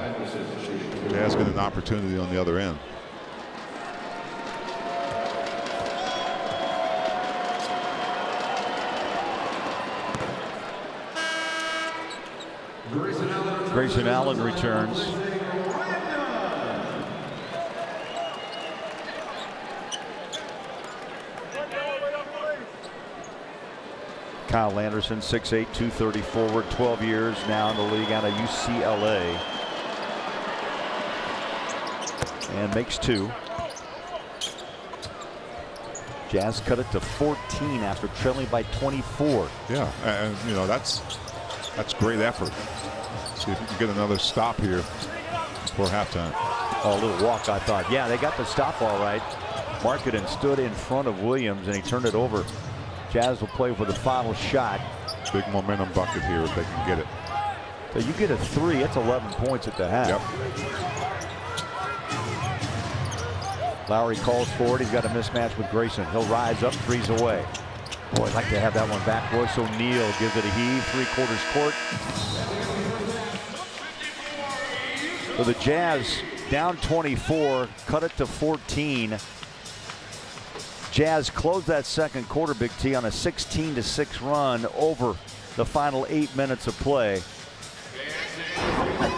Jazz get an opportunity on the other end. Grayson Allen returns. Kyle Anderson, 6'8", 230 forward, 12 years now in the league out of UCLA. And makes 2. Jazz cut it to 14 after trailing by 24. Yeah, and you know that's great effort. See if you can get another stop here before halftime. Oh, a little walk, I thought. Yeah, they got the stop all right. Markkanen stood in front of Williams, and he turned it over. Jazz will play for the final shot. Big momentum bucket here if they can get it. So you get a 3, it's 11 points at the half. Yep. Lowry calls for it. He's got a mismatch with Grayson. He'll rise up, 3's away. Boy, I'd like to have that one back. Royce O'Neal gives it a heave, 3/4 court. So the Jazz down 24, cut it to 14. Jazz closed that second quarter, Big T, on a 16-6 run over the final 8 minutes of play.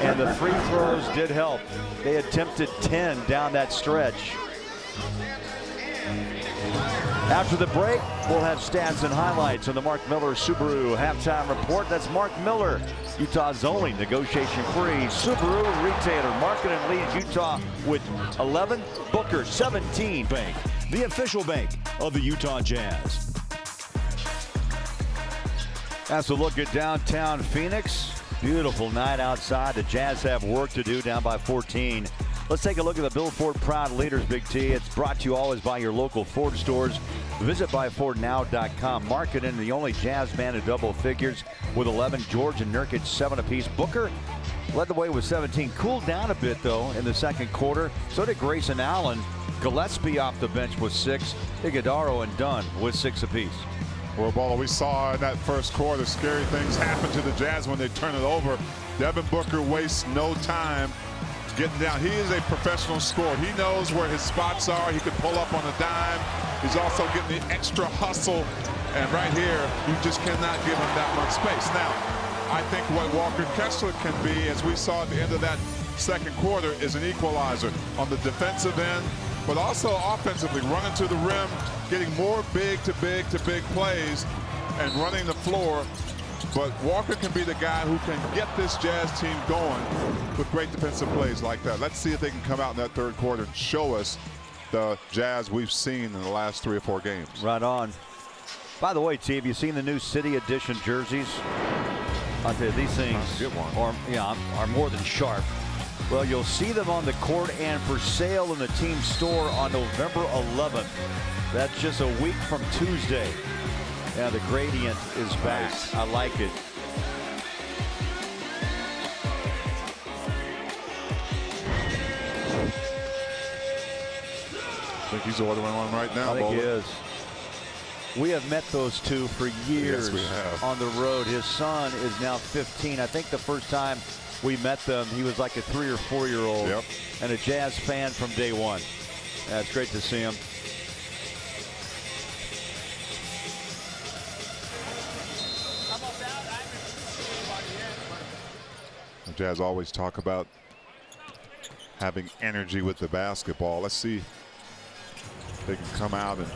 And the free throws did help. They attempted 10 down that stretch. After the break, we'll have stats and highlights on the Mark Miller Subaru halftime report. That's Mark Miller, Utah's only negotiation-free Subaru retailer. Markkanen leads Utah with 11, Booker 17. Bank, the official bank of the Utah Jazz. That's a look at downtown Phoenix. Beautiful night outside. The Jazz have work to do, down by 14. Let's take a look at the Billboard Proud Leaders, Big T. It's brought to you always by your local Ford stores. Visit buyfordnow.com. Markkanen, the only Jazz man in double figures with 11. George and Nurkic 7 apiece. Booker led the way with 17. Cooled down a bit, though, in the second quarter. So did Grayson Allen. Gillespie off the bench with 6. Iguodaro and Dunn with 6 apiece. Well, Ball, we saw in that first quarter scary things happen to the Jazz when they turn it over. Devin Booker wastes no time getting down. He is a professional scorer. He knows where his spots are. He can pull up on a dime. He's also getting the extra hustle. And right here, you just cannot give him that much space. Now, I think what Walker Kessler can be, as we saw at the end of that second quarter, is an equalizer on the defensive end, but also offensively, running to the rim, getting more big to big plays and running the floor. But Walker can be the guy who can get this Jazz team going with great defensive plays like that. Let's see if they can come out in that third quarter and show us the Jazz we've seen in the last 3 or 4 games. Right on. By the way, T, have you seen the new City Edition jerseys? I'll tell you, these things are more than sharp. Well, you'll see them on the court and for sale in the team store on November 11th. That's just a week from Tuesday. Yeah, the gradient is back. Nice. I like it. I think he's ordering one right now. I think he is. We have met those two for years. Yes, we have. On the road. His son is now 15. I think the first time we met them, he was like a 3 or 4 year old. Yep. And a Jazz fan from day one. It's great to see him. The Jazz always talk about having energy with the basketball. Let's see if they can come out and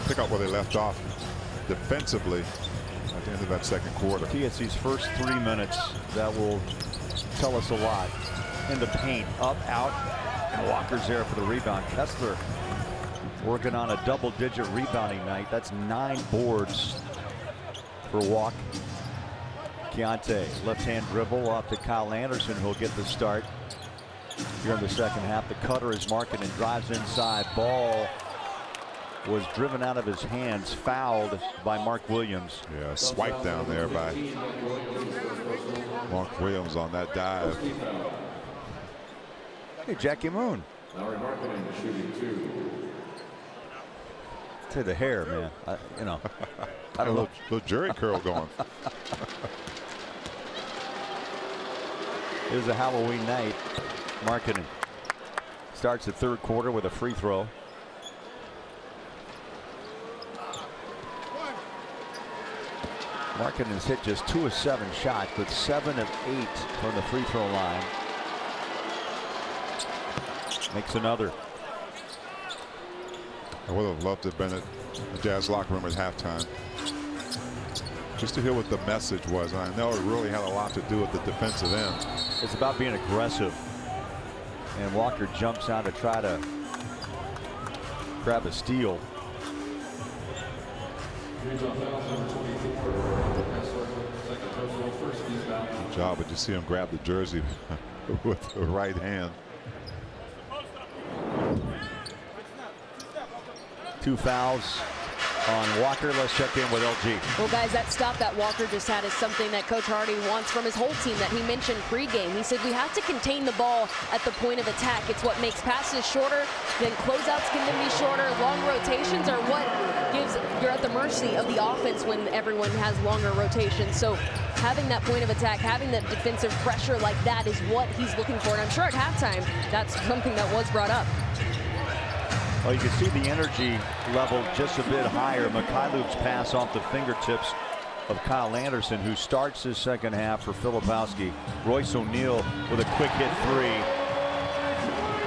pick up where they left off defensively at the end of that second quarter. It's these first 3 minutes that will tell us a lot. In the paint, up, out, and Walker's there for the rebound. Kessler working on a double-digit rebounding night. That's 9 boards for Walk. Keontae, left-hand dribble off to Kyle Anderson, who'll get the start here in the second half. The cutter is Markkanen and drives inside. Ball was driven out of his hands, fouled by Mark Williams. Yeah, swipe down there by Mark Williams on that dive. Hey, Jackie Moon. To the hair, man. You know, I don't know. Little jury curl going. It was a Halloween night. Markkanen starts the third quarter with a free throw. Markkanen's hit just 2 of 7 shots, but 7 of 8 from the free throw line. Makes another. I would have loved to have been at the Jazz locker room at halftime, just to hear what the message was. And I know it really had a lot to do with the defensive end. It's about being aggressive. And Walker jumps out to try to grab a steal. Good job, but you see him grab the jersey with the right hand. 2 fouls on Walker. Let's check in with LG. Well, guys, that stop that Walker just had is something that Coach Hardy wants from his whole team that he mentioned pregame. He said we have to contain the ball at the point of attack. It's what makes passes shorter, then closeouts can then be shorter. Long rotations are what gives, you're at the mercy of the offense when everyone has longer rotations. So having that point of attack, having that defensive pressure like that is what he's looking for. And I'm sure at halftime, that's something that was brought up. Well, you can see the energy level just a bit higher. Mikhailuk's pass off the fingertips of Kyle Anderson, who starts his second half for Filipowski. Royce O'Neal with a quick hit 3.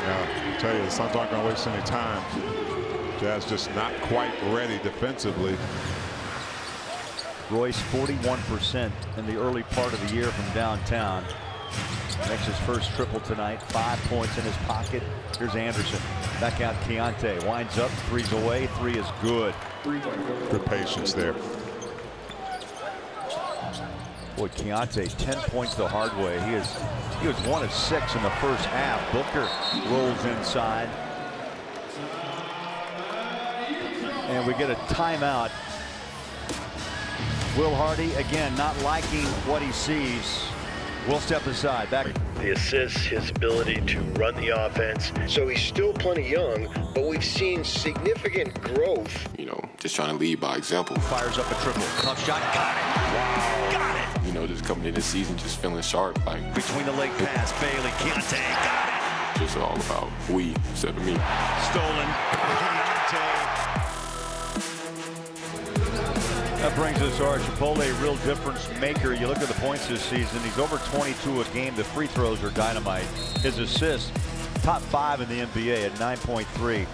Yeah, I tell you, the Suns aren't going to waste any time. Jazz just not quite ready defensively. Royce 41% in the early part of the year from downtown. Makes his first triple tonight. 5 points in his pocket. Here's Anderson. Back out Keontae. Winds up, 3's away. 3 is good. Good patience there. Boy, Keontae, 10 points the hard way. He was 1 of 6 in the first half. Booker rolls inside. And we get a timeout. Will Hardy, again, not liking what he sees. We'll step aside. Back. The assists, his ability to run the offense. So he's still plenty young, but we've seen significant growth. You know, just trying to lead by example. Fires up a triple. Tough shot. Got it. Wow. Got it. You know, just coming in this season just feeling sharp. Like between the leg pass, Bailey, Keontae. Got it. It's all about we instead of me. Stolen. Keontae. That brings us to our Chipotle, a real difference maker. You look at the points this season, he's over 22 a game. The free throws are dynamite. His assists, top 5 in the NBA at 9.3.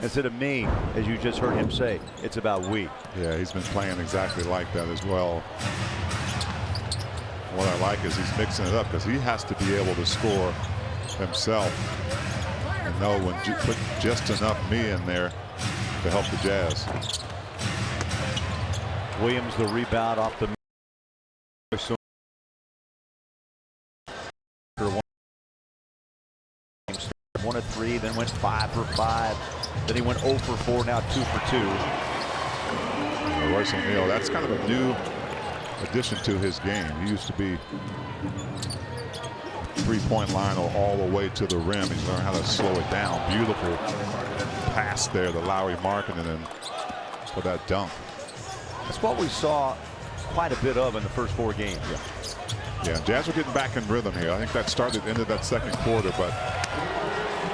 Instead of me, as you just heard him say, it's about we. Yeah, he's been playing exactly like that as well. What I like is he's mixing it up because he has to be able to score himself and know when to put just enough me in there to help the Jazz. Williams the rebound off the 1 of 3, then went 5 for 5. Then he went 0 for 4, now 2 for 2. Royce O'Neal, that's kind of a new addition to his game. He used to be three-point line or all the way to the rim. He's learned how to slow it down. Beautiful pass there to Lowry Markkanen and for that dunk. That's what we saw quite a bit of in the first 4 games. Yeah, Jazz are getting back in rhythm here. I think that started into that second quarter, but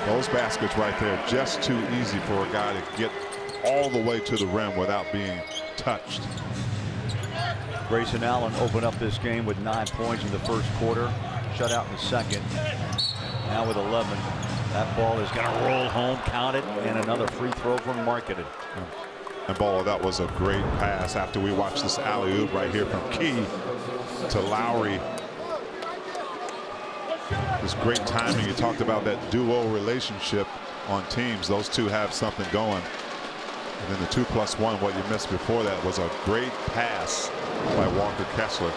those baskets right there, just too easy for a guy to get all the way to the rim without being touched. Grayson Allen opened up this game with 9 points in the first quarter. Shut out in the second. Now with 11. That ball is going to roll home, count it, and another free throw from Markkanen. And Ball, that was a great pass after we watched this alley-oop right here from Key to Lowry. This great timing. You talked about that duo relationship on teams. Those two have something going. And then the 2+1, what you missed before that was a great pass by Walker Kessler.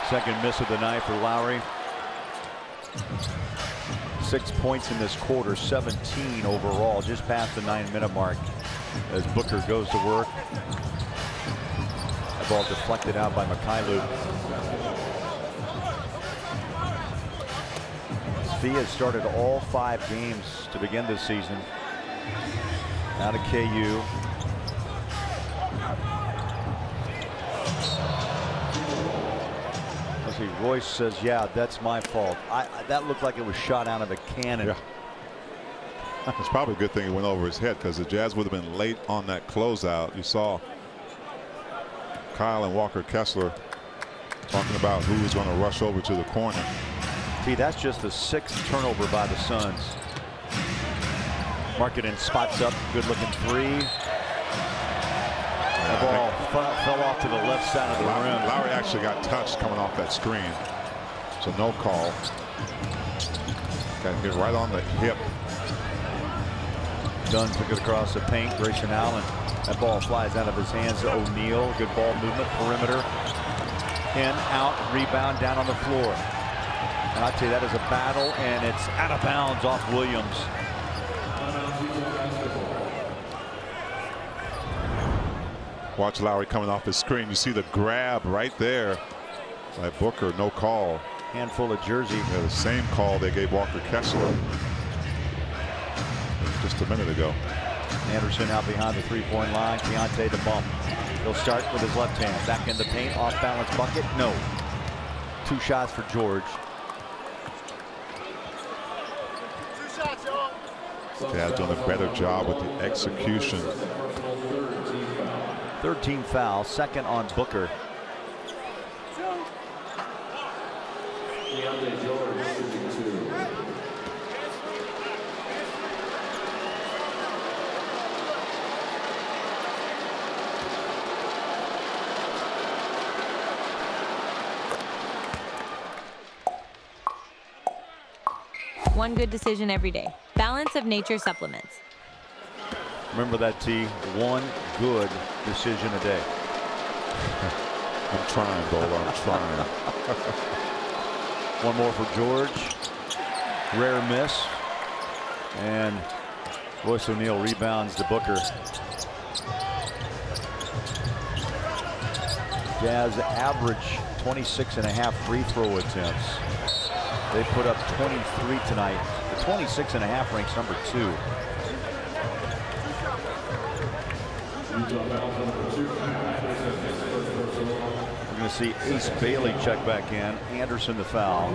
Second miss of the night for Lowry. 6 points in this quarter, 17 overall, just past the 9-minute mark as Booker goes to work. The ball deflected out by Mikhailuk. Fee has started all 5 games to begin this season. Out of KU. Let's see, Royce says, yeah, that's my fault. That looked like it was shot out of a cannon. Yeah. It's probably a good thing it went over his head, because the Jazz would have been late on that closeout. You saw Kyle and Walker Kessler talking about who was going to rush over to the corner. See, that's just the 6th turnover by the Suns. Markkanen spots up, good looking 3. The ball fell off to the left side of the rim. Lowry actually got touched coming off that screen. So no call. Got hit right on the hip. Dunn took it across the paint. Grayson Allen. That ball flies out of his hands to O'Neal. Good ball movement, perimeter. In, out, rebound, down on the floor. And I'd say that is a battle, and it's out of bounds off Williams. Watch Lowry coming off his screen. You see the grab right there by Booker. No call. Handful of jersey. Yeah, the same call they gave Walker Kessler just a minute ago. Anderson out behind the 3-point line. Keontae the bump. He'll start with his left hand. Back in the paint. Off balance bucket. No. 2 shots for George. Jazz done a better job with the execution. 13 foul, 2nd on Booker. One good decision every day. Balance of Nature supplements. Remember that, T. 1 good decision a day. I'm trying, Bolo. I'm trying. 1 more for George. Rare miss. And Royce O'Neal rebounds to Booker. Jazz average 26.5 free throw attempts. They put up 23 tonight. The 26.5 ranks number 2. We're going to see Ace Bailey check back in. Anderson the foul.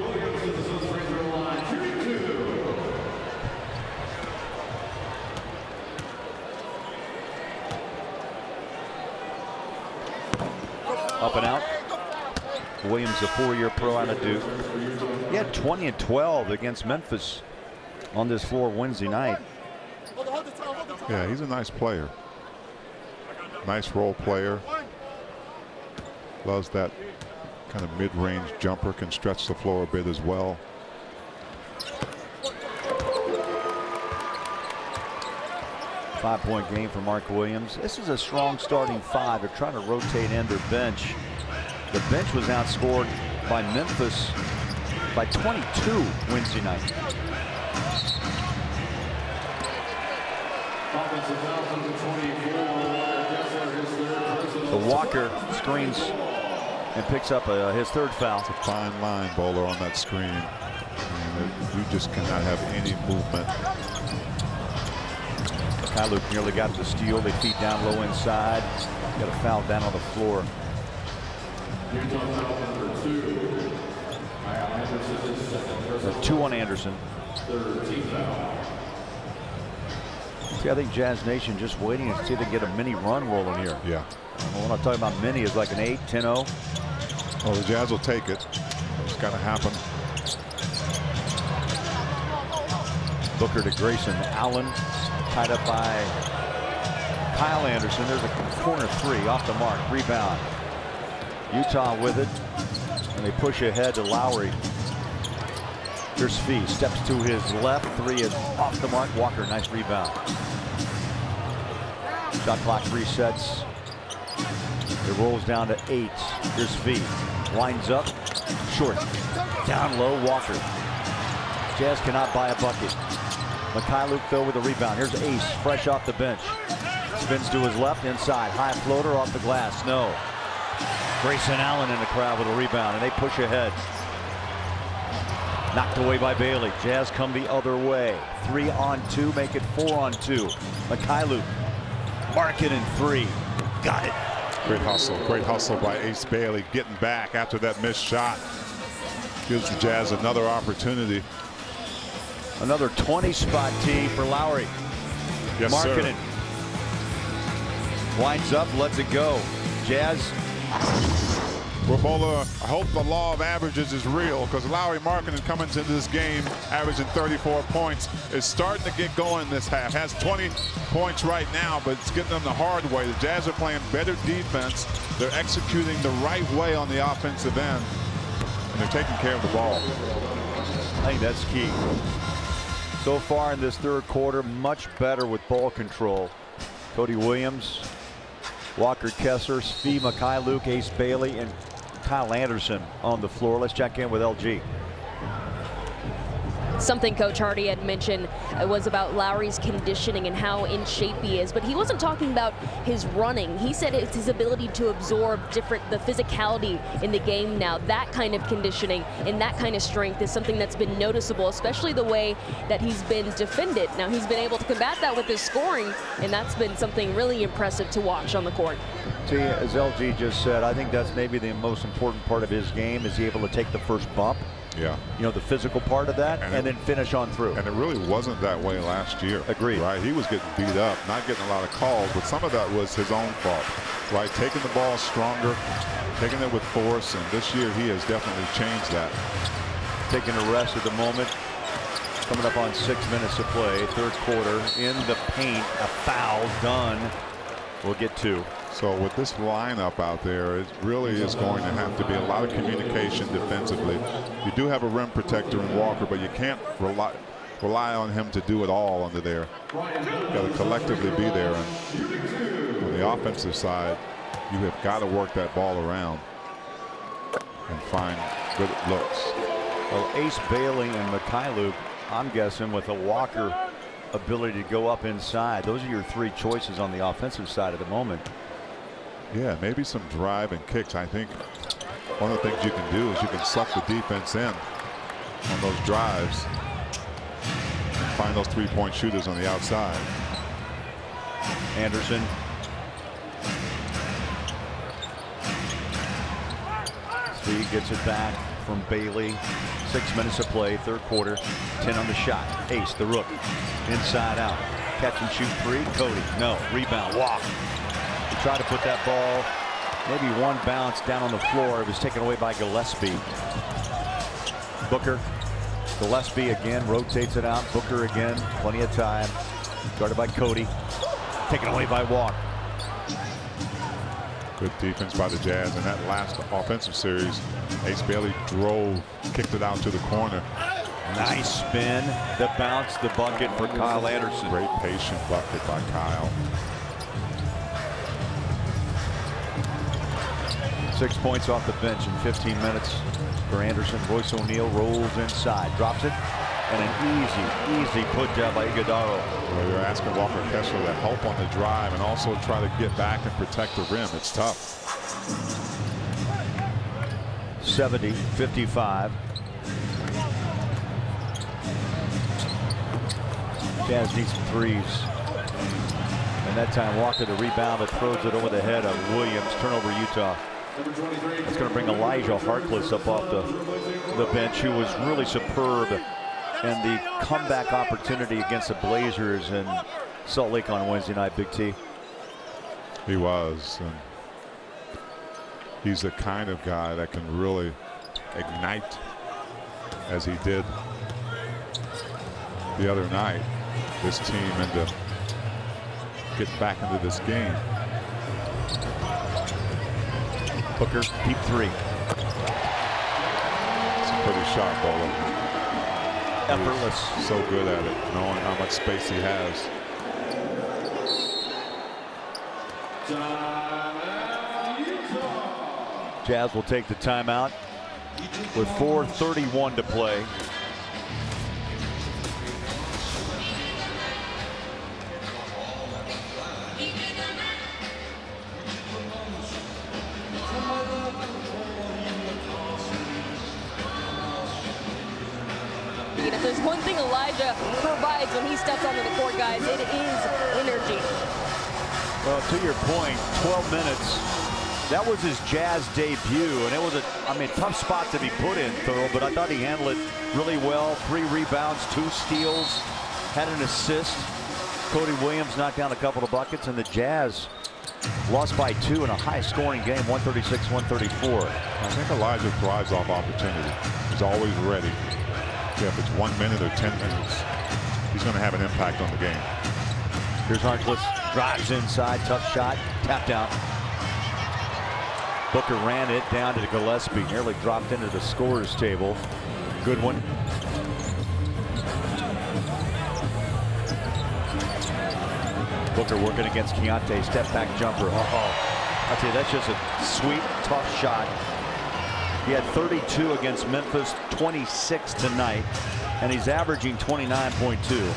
Up and out. Williams, a 4-year pro out of Duke. He had 20 and 12 against Memphis on this floor Wednesday night. Yeah, he's a nice player. Nice role player. Loves that kind of mid-range jumper. Can stretch the floor a bit as well. Five-point game for Mark Williams. This is a strong starting 5. They're trying to rotate in their bench. The bench was outscored by Memphis by 22 Wednesday night. The Walker screens and picks up his 3rd foul. It's a fine line, Bowler, on that screen. And you just cannot have any movement. Mikhailuk nearly got the steal. They feed down low inside. Got a foul down on the floor. The 2 on Anderson. See, I think Jazz Nation just waiting to see if they get a mini run rolling here. Yeah. What I'm talking about mini is like an 8-10-0. Well, the Jazz will take it. It's got to happen. Booker to Grayson. Allen tied up by Kyle Anderson. There's a corner 3 off the mark. Rebound. Utah with it. And they push ahead to Lowry. Here's Fee. Steps to his left. 3 is off the mark. Walker, nice rebound. Shot clock resets. It rolls down to 8. Here's Fee. Winds up. Short. Down low. Walker. Jazz cannot buy a bucket. Mikhailuk though with a rebound. Here's Ace, fresh off the bench. Spins to his left, inside. High floater off the glass. No. Grayson Allen in the crowd with a rebound, and they push ahead. Knocked away by Bailey. Jazz come the other way. 3-on-2, make it 4-on-2. Mikhailuk, marking in 3. Got it. Great hustle by Ace Bailey, getting back after that missed shot. Gives the Jazz another opportunity. Another 20-spot tee for Lowry. Yes, Marketing. Winds up, lets it go. Jazz. Rabola, I hope the law of averages is real, because Lowry Markkanen coming into this game averaging 34 points is starting to get going this half. Has 20 points right now, but it's getting them the hard way. The Jazz are playing better defense. They're executing the right way on the offensive end, and they're taking care of the ball. I think that's key. So far in this third quarter, much better with ball control. Cody Williams, Walker Kessler, Svi Mikhailuk, Ace Bailey, and Kyle Anderson on the floor. Let's check in with LG. Something Coach Hardy had mentioned was about Lowry's conditioning and how in shape he is, but he wasn't talking about his running. He said it's his ability to absorb the physicality in the game now. That kind of conditioning and that kind of strength is something that's been noticeable, especially the way that he's been defended. Now he's been able to combat that with his scoring, and that's been something really impressive to watch on the court. See, as LG just said, I think that's maybe the most important part of his game, is he able to take the first bump. Yeah. You know, the physical part of that, and then finish on through. And it really wasn't that way last year. Agreed. Right? He was getting beat up, not getting a lot of calls, but some of that was his own fault. Right? Taking the ball stronger, taking it with force, and this year he has definitely changed that. Taking a rest at the moment. Coming up on 6 minutes to play. Third quarter in the paint. A foul done. We'll get 2. So with this lineup out there, it really is going to have to be a lot of communication defensively. You do have a rim protector in Walker, but you can't rely on him to do it all under there. You've got to collectively be there. And on the offensive side, you have got to work that ball around and find good looks. Well, Ace Bailey and Mikhailuk, I'm guessing, with a Walker ability to go up inside. Those are your 3 choices on the offensive side at the moment. Yeah, maybe some drive and kicks. I think one of the things you can do is you can suck the defense in on those drives. Find those 3-point shooters on the outside. Anderson. Steve gets it back from Bailey. 6 minutes to play, third quarter. 10 on the shot. Ace, the rook. Inside out. Catch and shoot 3. Cody, no. Rebound. Walk. He tried to put that ball, maybe one bounce down on the floor. It was taken away by Gillespie. Booker. Gillespie again rotates it out. Booker again. Plenty of time. Guarded by Cody. Taken away by Walker. Good defense by the Jazz. In that last offensive series, Ace Bailey drove, kicked it out to the corner. Nice spin. The bounce, the bucket for Kyle Anderson. Great patient bucket by Kyle. 6 points off the bench in 15 minutes for Anderson. Royce O'Neal rolls inside, drops it, and an easy put down by Iguodala. Well, you're asking Walker Kessler to help on the drive and also try to get back and protect the rim. It's tough. 70-55. Jazz needs some threes. And that time Walker the rebound, but throws it over the head of Williams. Turnover Utah. It's going to bring Elijah Harkless up off the bench, who was really superb in the comeback opportunity against the Blazers in Salt Lake on Wednesday night, Big T. He was. And he's the kind of guy that can really ignite, as he did the other night, this team into getting back into this game. Booker, deep 3. It's a pretty sharp ball. Effortless. So good at it, knowing how much space he has. Jazz will take the timeout with 4:31 to play. there's one thing Elijah provides when he steps onto the court, guys, it is energy. Well, to your point, 12 minutes. That was his Jazz debut, and it was a tough spot to be put in, Thurl, but I thought he handled it really well. 3 rebounds, 2 steals, had an assist. Cody Williams knocked down a couple of buckets, and the Jazz lost by 2 in a high-scoring game, 136-134. I think Elijah thrives off opportunity. He's always ready. Yeah, if it's 1 minute or 10 minutes, he's going to have an impact on the game. Here's Harkless, drives inside, tough shot, tapped out. Booker ran it down to Gillespie, nearly dropped into the scorer's table. Good one. Booker working against Keontae, step back jumper. I tell you, that's just a sweet, tough shot. He had 32 against Memphis, 26 tonight, and he's averaging 29.2.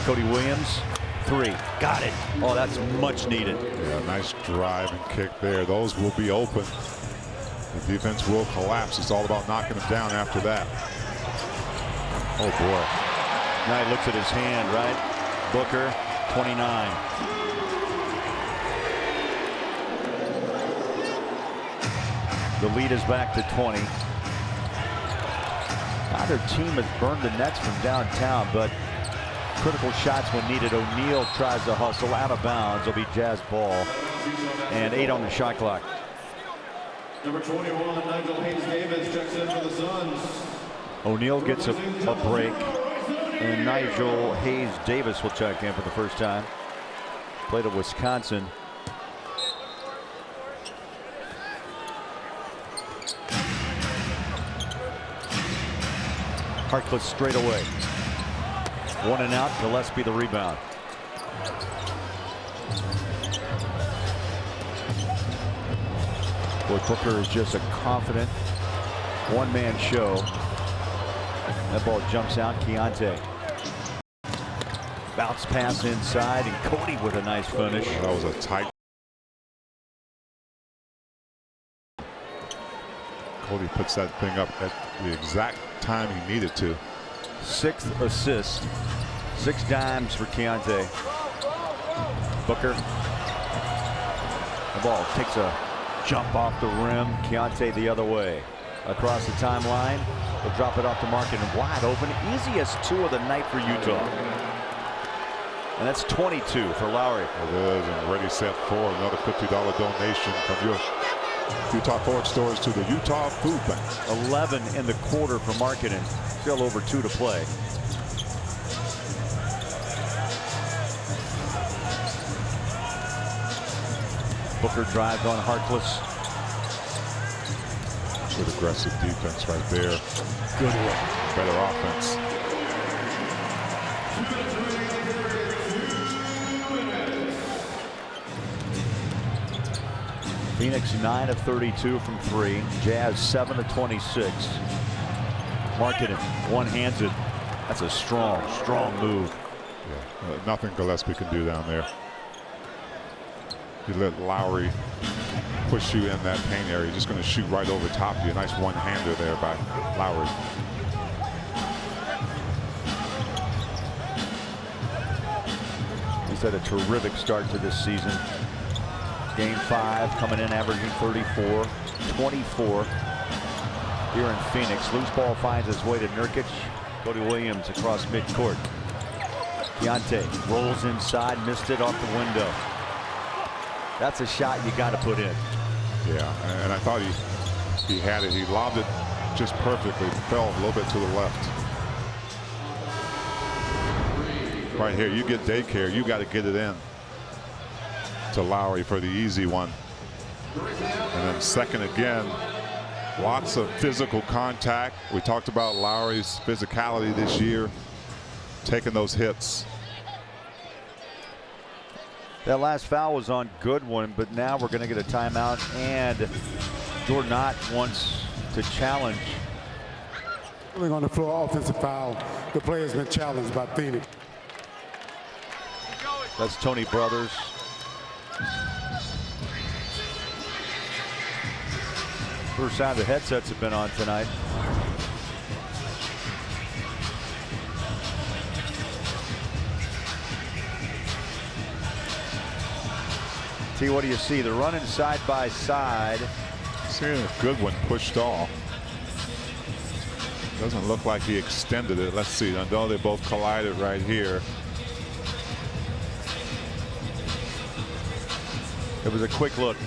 Cody Williams, 3, got it. Oh, that's much needed. Yeah, nice drive and kick there. Those will be open. The defense will collapse. It's all about knocking them down after that. Oh boy. Now he looks at his hand, right? Booker, 29. The lead is back to 20. Neither team has burned the nets from downtown, but critical shots when needed. O'Neal tries to hustle out of bounds. It'll be Jazz ball. And 8 on the shot clock. Number 21, Nigel Hayes-Davis checks in for the Suns. O'Neal gets a break. And Nigel Hayes-Davis will check in for the first time. Played at Wisconsin. Harkless straight away. 1 and out, Gillespie the rebound. Boy, Booker is just a confident one-man show. That ball jumps out, Keontae. Bounce pass inside, and Cody with a nice finish. That was a tight. Cody puts that thing up at the exact time he needed to. 6th assist. 6 dimes for Keontae. Booker. The ball takes a jump off the rim. Keontae the other way. Across the timeline. He'll drop it off to Market and wide open. Easiest 2 of the night for Utah. And that's 22 for Lowry. It is, and ready, set, for another $50 donation from your Utah Ford stores to the Utah Food Bank. 11 in the quarter for Marketing. Still over 2 to play. Booker drives on Harkless. Good aggressive defense right there. Good one. Better offense. Phoenix 9 of 32 from 3. Jazz 7 of 26. Marketing one-hands it. That's a strong move. Yeah, nothing Gillespie can do down there. You let Lowry push you in that paint area. You're just going to shoot right over top of you. Nice one-hander there by Lowry. He's had a terrific start to this season. Game 5 coming in averaging 34, 24 here in Phoenix. Loose ball finds its way to Nurkic. Cody Williams across midcourt. Keontae rolls inside, missed it off the window. That's a shot you got to put in. Yeah, and I thought he had it. He lobbed it just perfectly. Fell a little bit to the left. Right here, you get daycare. You got to get it in to Lowry for the easy one. And then second again. Lots of physical contact. We talked about Lowry's physicality this year, taking those hits. That last foul was on Goodwin, but now we're going to get a timeout, and Jordan Ott wants to challenge. On the floor, offensive foul. The play has been challenged by Phoenix. That's Tony Brothers. First time the headsets have been on tonight. T, what do you see? They're running side by side. Seeing a good one pushed off. Doesn't look like he extended it. Let's see. I know they both collided right here. It was a quick look.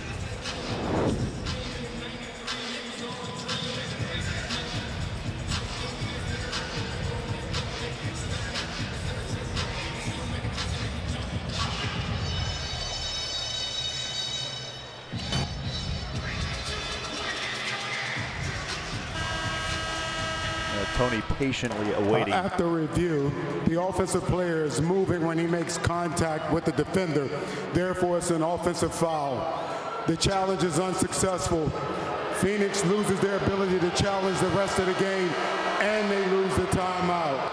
Tony patiently awaiting. After review, the offensive player is moving when he makes contact with the defender. Therefore, it's an offensive foul. The challenge is unsuccessful. Phoenix loses their ability to challenge the rest of the game, and they lose the timeout.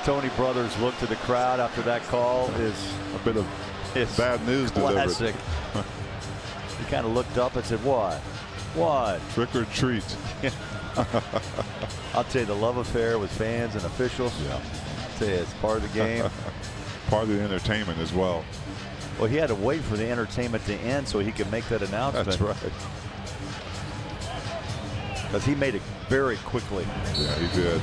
Tony Brothers looked to the crowd after that call. Is a bit of bad news classic. delivered. He kind of looked up and said, "What? What? Trick or treat." I'll tell you, the love affair with fans and officials. Yeah. I'll tell you, it's part of the game. Part of the entertainment as well. Well, he had to wait for the entertainment to end so he could make that announcement. That's right. Because he made it very quickly. Yeah, he did.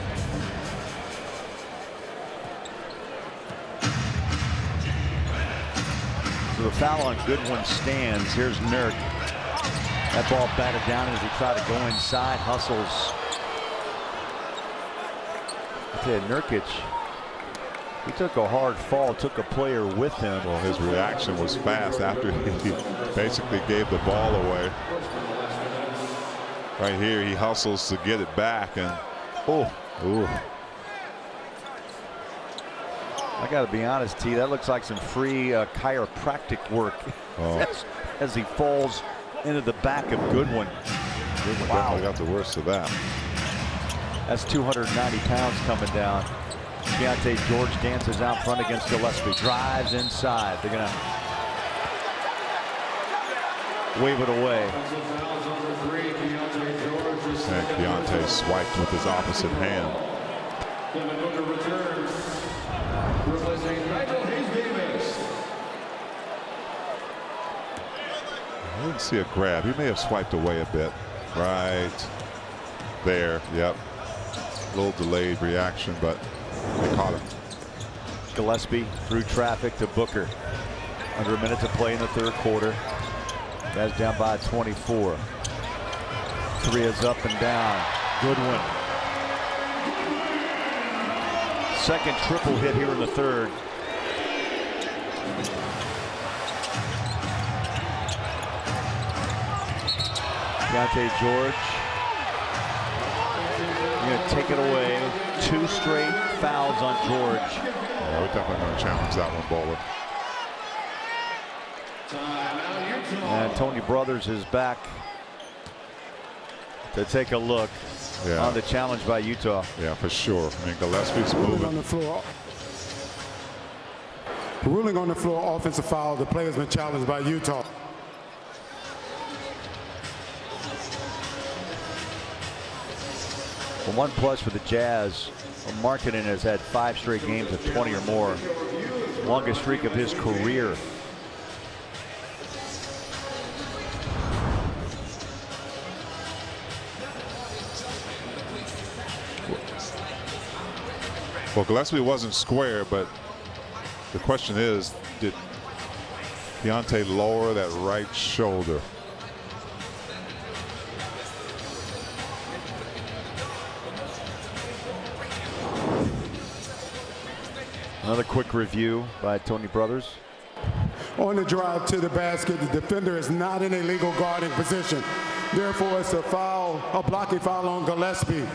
So the foul on Goodwin stands. Here's Nurk. That ball batted down as he tried to go inside. Hustles. I tell you, Nurkic, he took a hard fall, took a player with him. Well, his reaction was fast after he basically gave the ball away. Right here, he hustles to get it back, and I got to be honest, T, that looks like some free chiropractic work as he falls into the back of Goodwin. Goodwin definitely got the worst of that. That's 290 pounds coming down. Keontae George dances out front against Gillespie. Drives inside. They're going to wave it away. And Keontae swiped with his opposite hand. I didn't see a grab. He may have swiped away a bit. Right there. Yep. A little delayed reaction, but they caught him. Gillespie through traffic to Booker. Under a minute to play in the third quarter. That's down by 24. Three is up and down. Goodwin. Second triple hit here in the third. Keontae George. You're going to take it away. Two straight fouls on George. Yeah, we're definitely going to challenge that one, Bowler. And Tony Brothers is back to take a look on the challenge by Utah. Yeah, for sure. I mean, Gillespie's moving on the floor. Ruling on the floor, offensive foul. The player's been challenged by Utah. Well, 1+ for the Jazz. Markkanen has had 5 straight games of 20 or more. Longest streak of his career. Well, Gillespie wasn't square, but the question is, did Keontae lower that right shoulder? Another quick review by Tony Brothers. On the drive to the basket, the defender is not in a legal guarding position. Therefore, it's a foul, a blocking foul on Gillespie.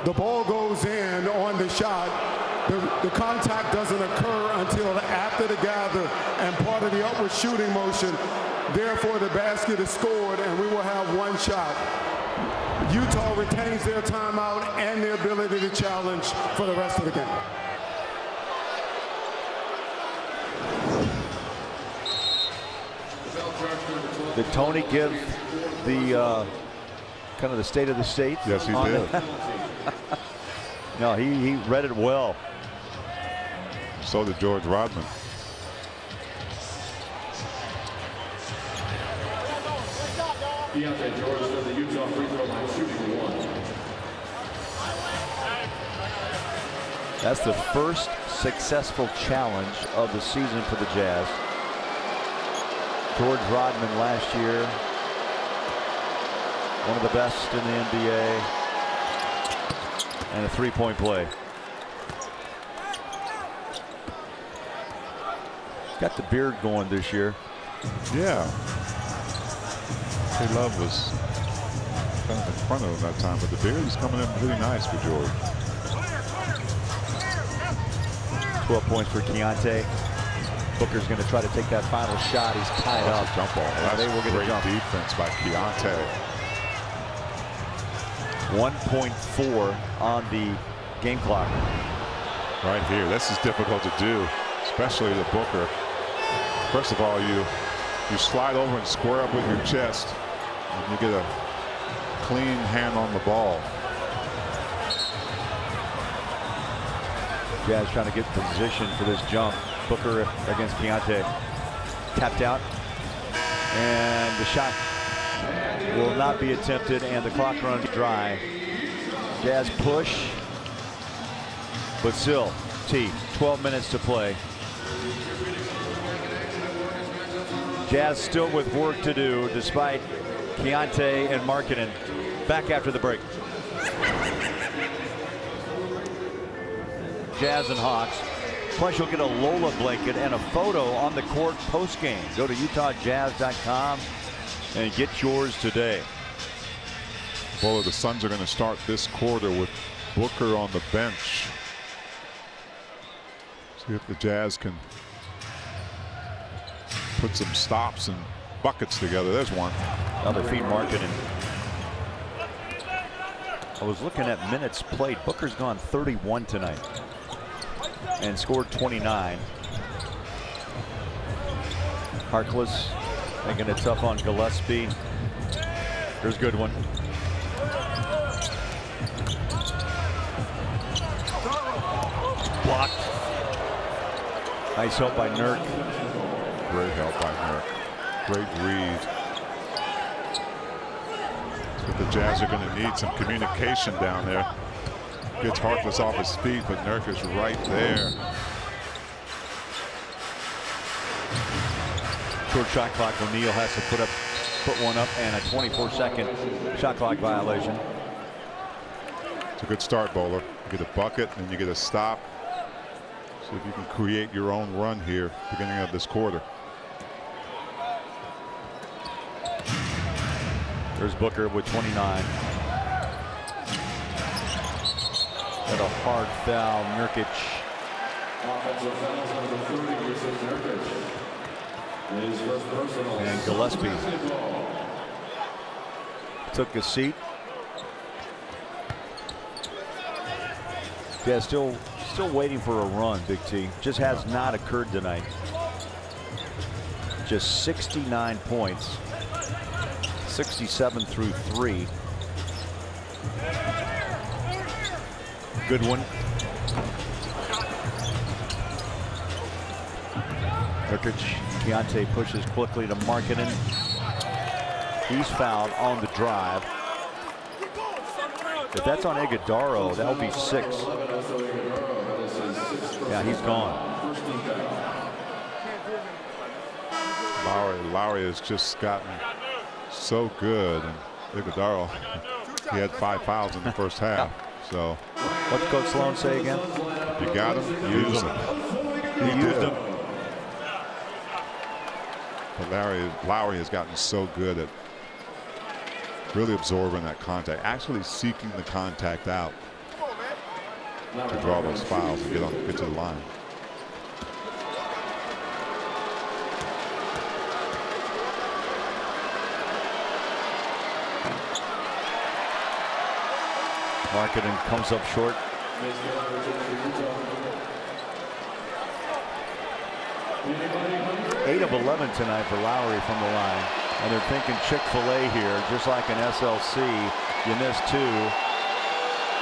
The ball goes in on the shot. The contact doesn't occur until after the gather and part of the upward shooting motion. Therefore, the basket is scored, and we will have one shot. Utah retains their timeout and their ability to challenge for the rest of the game. Did Tony give the kind of the state of the state? Yes, he did. No, he read it well. So did George Rodman. Deontay George from the Utah free throw line shooting 1. That's the first successful challenge of the season for the Jazz. George Rodman last year, one of the best in the NBA, and a three-point play. Got the beard going this year. Yeah. K-Love was kind of in front of him that time, but the beard is coming in really nice for George. 12 points for Keontae. Booker's going to try to take that final shot. He's tied up. Jump ball. That's they will get great a jump. defense by Keontae. 1.4 on the game clock. Right here. This is difficult to do, especially the Booker. First of all, you slide over and square up with your chest, and you get a clean hand on the ball. Jazz trying to get position for this jump. Booker against Keontae. Tapped out. And the shot will not be attempted, and the clock runs dry. Jazz push. But still, 12 minutes to play. Jazz still with work to do despite Keontae and Markkanen back after the break. Jazz and Hawks. Plus, you'll get a Lola blanket and a photo on the court post-game. Go to UtahJazz.com and get yours today. Well, the Suns are going to start this quarter with Booker on the bench. See if the Jazz can put some stops and buckets together. There's one. Another feed Markkanen. I was looking at minutes played. Booker's gone 31 tonight and scored 29. Harkless making it tough on Gillespie. Here's a good one. Blocked. Nice help by Nurk. Great help by Nurk. Great read. So the Jazz are going to need some communication down there. Gets Harkless off his feet, but Nurk is right there. Short shot clock. O'Neal has to put one up, and a 24-second shot clock violation. It's a good start, Bowler. You get a bucket and you get a stop. See if you can create your own run here, beginning of this quarter. There's Booker with 29. Got a hard foul, Nurkic. Offensive fouls number 30 versus Nurkic. His first personal. And Gillespie took a seat. Yeah, still waiting for a run, Big T. Just has not occurred tonight. Just 69 points. 67 through 3. Good one. Nurkic, Keontae pushes quickly to Markkanen. He's fouled on the drive. If that's on Iguodaro, that'll be 6. Yeah, he's gone. Lowry has just gotten so good, and Iguodaro, he had 5 fouls in the first half. So, what's Coach Sloan say again? You got him, use him. He used him. But Lowry has gotten so good at really absorbing that contact, actually seeking the contact out to draw those fouls and get to the line. Markkanen comes up short. 8 of 11 tonight for Lowry from the line. And they're thinking Chick-fil-A here, just like an SLC. You miss 2.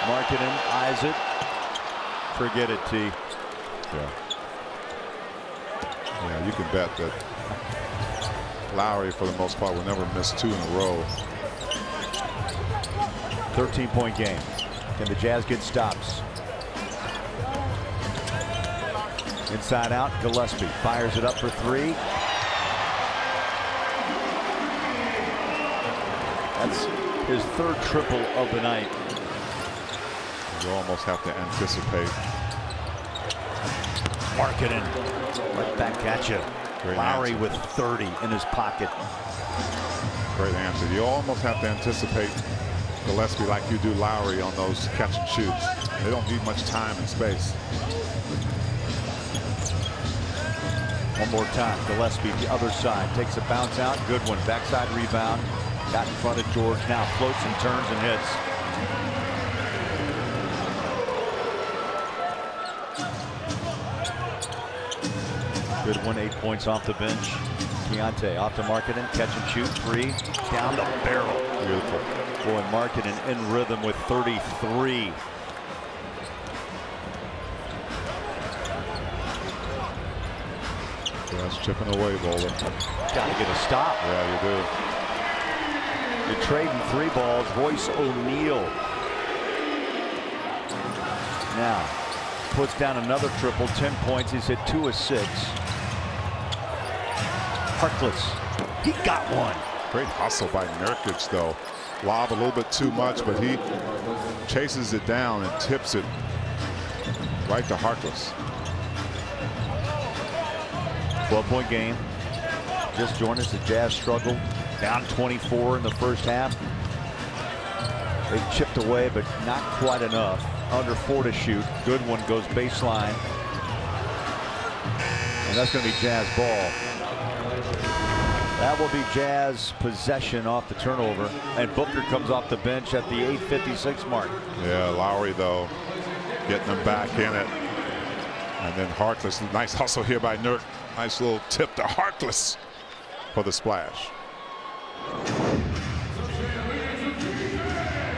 Markkanen eyes it. Forget it, T. Yeah. Yeah, you can bet that Lowry, for the most part, will never miss 2 in a row. 13-point game. Can the Jazz get stops? Inside out, Gillespie fires it up for 3. That's his 3rd triple of the night. You almost have to anticipate. Markkanen right back at you. Great Lowry answer. with 30 in his pocket. Great answer. You almost have to anticipate Gillespie like you do Lowry on those catch and shoots. They don't need much time and space. One more time, Gillespie, the other side, takes a bounce out. Good one, backside rebound. Got in front of George, now floats and turns and hits. Good one, 8 points off the bench. Keontae off to Markkanen, catch and shoot, 3, down the barrel. Beautiful. Boy, Markkanen in rhythm with 33. That's chipping away, Bowler. Got to get a stop. Yeah, you do. You're trading 3 balls. Royce O'Neal now puts down another triple, 10 points. He's hit 2 of 6. Harkless, he got one. Great hustle by Nurkic, though. Lob a little bit too much, but he chases it down and tips it right to Harkless. 12-point game. Just joined us. The Jazz struggled. Down 24 in the first half. They've chipped away, but not quite enough. Under 4 to shoot. Good one goes baseline. And that's going to be Jazz ball. That will be Jazz possession off the turnover. And Booker comes off the bench at the 8:56 mark. Yeah, Lowry, though, getting them back in it. And then Harkless, nice hustle here by Nurk. Nice little tip to Harkless for the splash.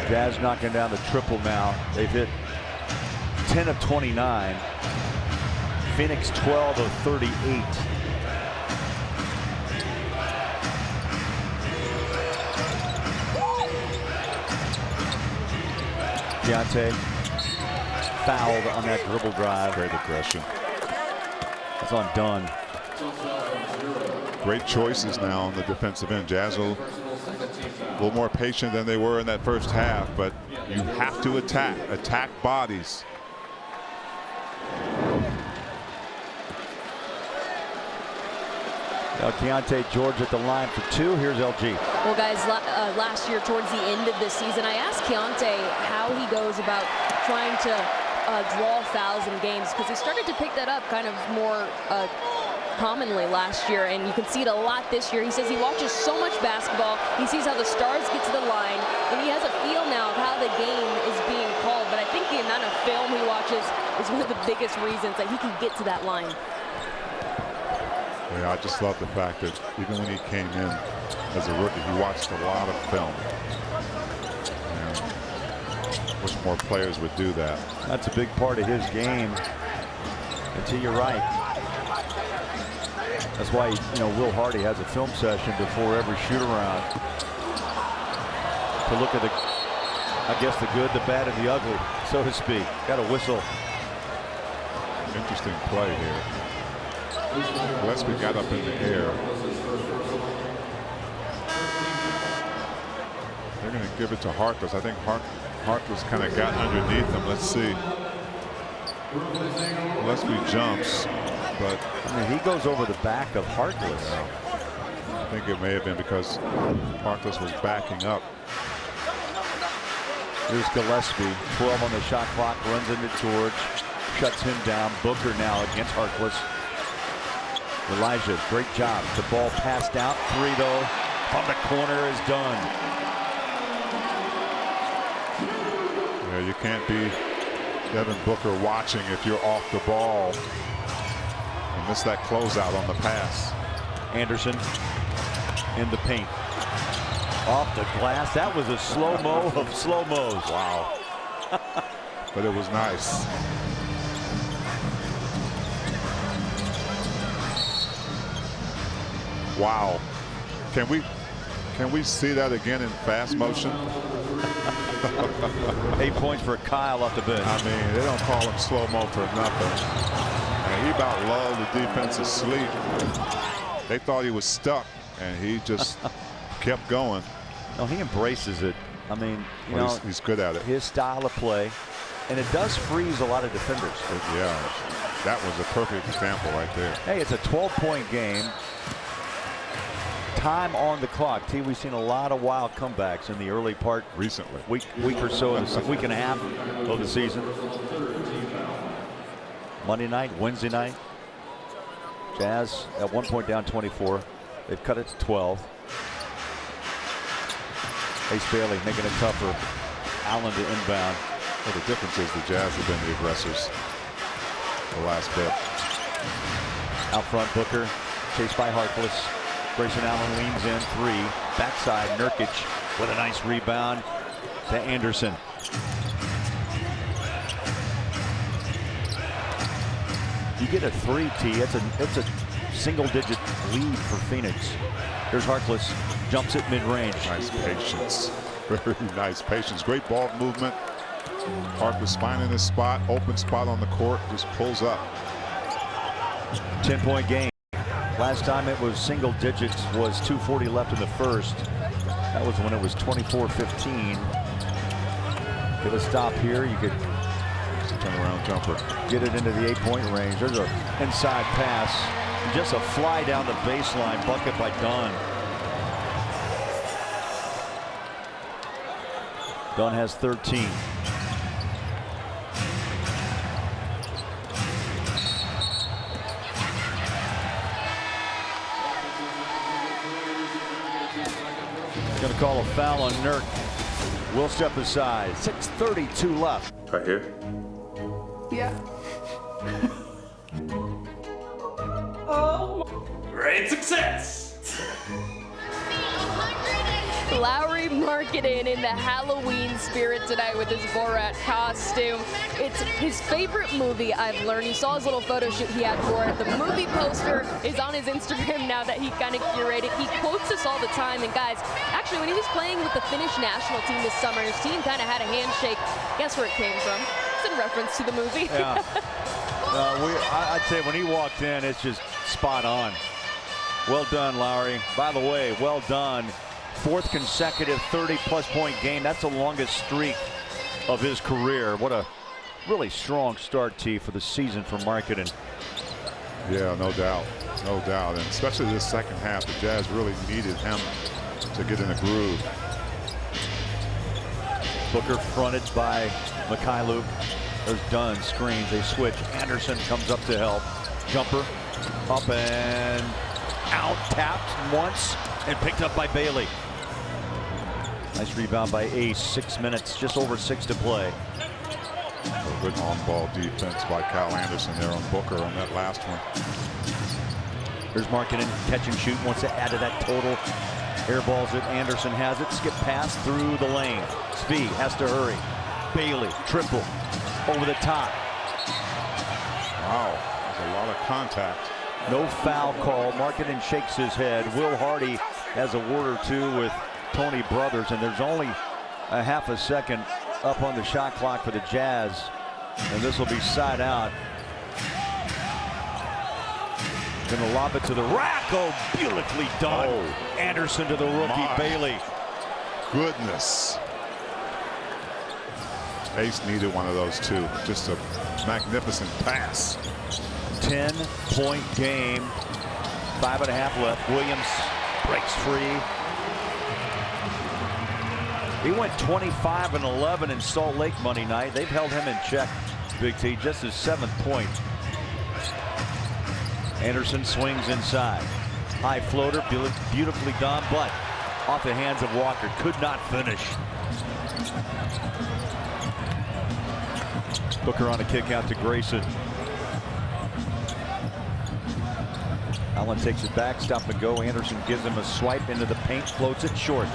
Jazz knocking down the triple now. They've hit 10 of 29. Phoenix 12 of 38. Keontae fouled on that dribble drive. Great aggression. It's on Dunn. Great choices now on the defensive end. Jazz a little more patient than they were in that first half, but you have to attack bodies. Now Keontae George at the line for 2. Here's LG. Well, guys, last year towards the end of the season, I asked Keontae how he goes about trying to draw fouls in games, because he started to pick that up kind of more commonly last year, and you can see it a lot this year. He says he watches so much basketball. He sees how the stars get to the line, and he has a feel now of how the game is being called. But I think the amount of film he watches is one of the biggest reasons that he can get to that line. Yeah, I just love the fact that even when he came in as a rookie, he watched a lot of film. And wish more players would do that. That's a big part of his game. Until you're right. That's why, you know, Will Hardy has a film session before every shoot around to look at the, I guess, the good, the bad, and the ugly, so to speak. Got a whistle. Interesting play here. Gillespie got up in the air. They're going to give it to Harkless. I think Harkless kind of got underneath him. Let's see. Gillespie jumps, but I mean, he goes over the back of Harkless. I think it may have been because Harkless was backing up. Here's Gillespie, 12 on the shot clock, runs into George, shuts him down. Booker now against Harkless. Elijah, great job. The ball passed out. 3 though from the corner is done. Yeah, you can't be Devin Booker watching if you're off the ball and miss that closeout on the pass. Anderson in the paint. Off the glass. That was a slow-mo of slow-mos. Wow. But it was nice. Wow. Can we see that again in fast motion? 8 points for Kyle off the bench. I mean, they don't call him slow-mo for nothing. And he about lulled the defense asleep. They thought he was stuck, and he just kept going. No, he embraces it. I mean, you know, he's good at it. His style of play, and it does freeze a lot of defenders. Yeah, that was a perfect example right there. Hey, it's a 12-point game. Time on the clock. T, we've seen a lot of wild comebacks in the early part. Recently. Week or so, week and a half of the season. Monday night, Wednesday night. Jazz at one point down 24. They've cut it to 12. Ace Bailey making it tougher. Allen to inbound. Well, the difference is the Jazz have been the aggressors the last bit. Out front, Booker chased by Harkless. Grayson Allen leans in, 3. Backside, Nurkic with a nice rebound to Anderson. You get a 3, T. It's a single-digit lead for Phoenix. Here's Harkless, jumps it mid-range. Nice patience. Very nice patience. Great ball movement. Harkless finding his spot, open spot on the court, just pulls up. 10-point game. Last time it was single digits was 2:40 left in the first. That was when it was 24-15. Get a stop here. You could turn around jumper. Get it into the 8-point range. There's an inside pass. Just a fly down the baseline. Bucket by Dunn. Dunn has 13. Going to call a foul on Nurk. Will step aside. 6:32 left. Right here? Yeah. Great success. Lowry Markkanen in the Halloween spirit tonight with his Borat costume. It's his favorite movie, I've learned. You saw his little photo shoot he had for it. The movie poster is on his Instagram now that he kind of curated. He quotes us all the time. And guys, actually, when he was playing with the Finnish national team this summer, his team kind of had a handshake. Guess where it came from? It's in reference to the movie. Yeah. I'd say when he walked in, it's just spot on. Well done, Lowry. By the way, well done. 4th consecutive 30-plus point game. That's the longest streak of his career. What a really strong start, T, for the season for Markkanen. Yeah, no doubt. No doubt. And especially this second half, the Jazz really needed him to get in a groove. Booker fronted by Mikhailuk. There's Dunn, screens, they switch. Anderson comes up to help. Jumper, up and out, tapped once, and picked up by Bailey. Nice rebound by Ace, 6 minutes, just over 6 to play. A good on-ball defense by Kyle Anderson there on Booker on that last one. Here's Markkanen, catch and shoot, wants to add to that total. Airballs it, Anderson has it, skip pass through the lane. Svi has to hurry. Bailey, triple, over the top. Wow, that's a lot of contact. No foul call. Markkanen shakes his head. Will Hardy has a word or two with Tony Brothers, and there's only a half a second up on the shot clock for the Jazz, and this will be side out. Gonna lob it to the rack. Oh, beautifully done. Oh, Anderson to the rookie, Bailey. Goodness. Ace needed one of those too. Just a magnificent pass. 10-point game. 5.5 left. Williams breaks free. He went 25 and 11 in Salt Lake Monday night. They've held him in check, Big T, just his 7th point. Anderson swings inside. High floater, beautifully done, but off the hands of Walker. Could not finish. Booker on a kick out to Grayson. Allen takes it back, stop and go. Anderson gives him a swipe into the paint, floats it short.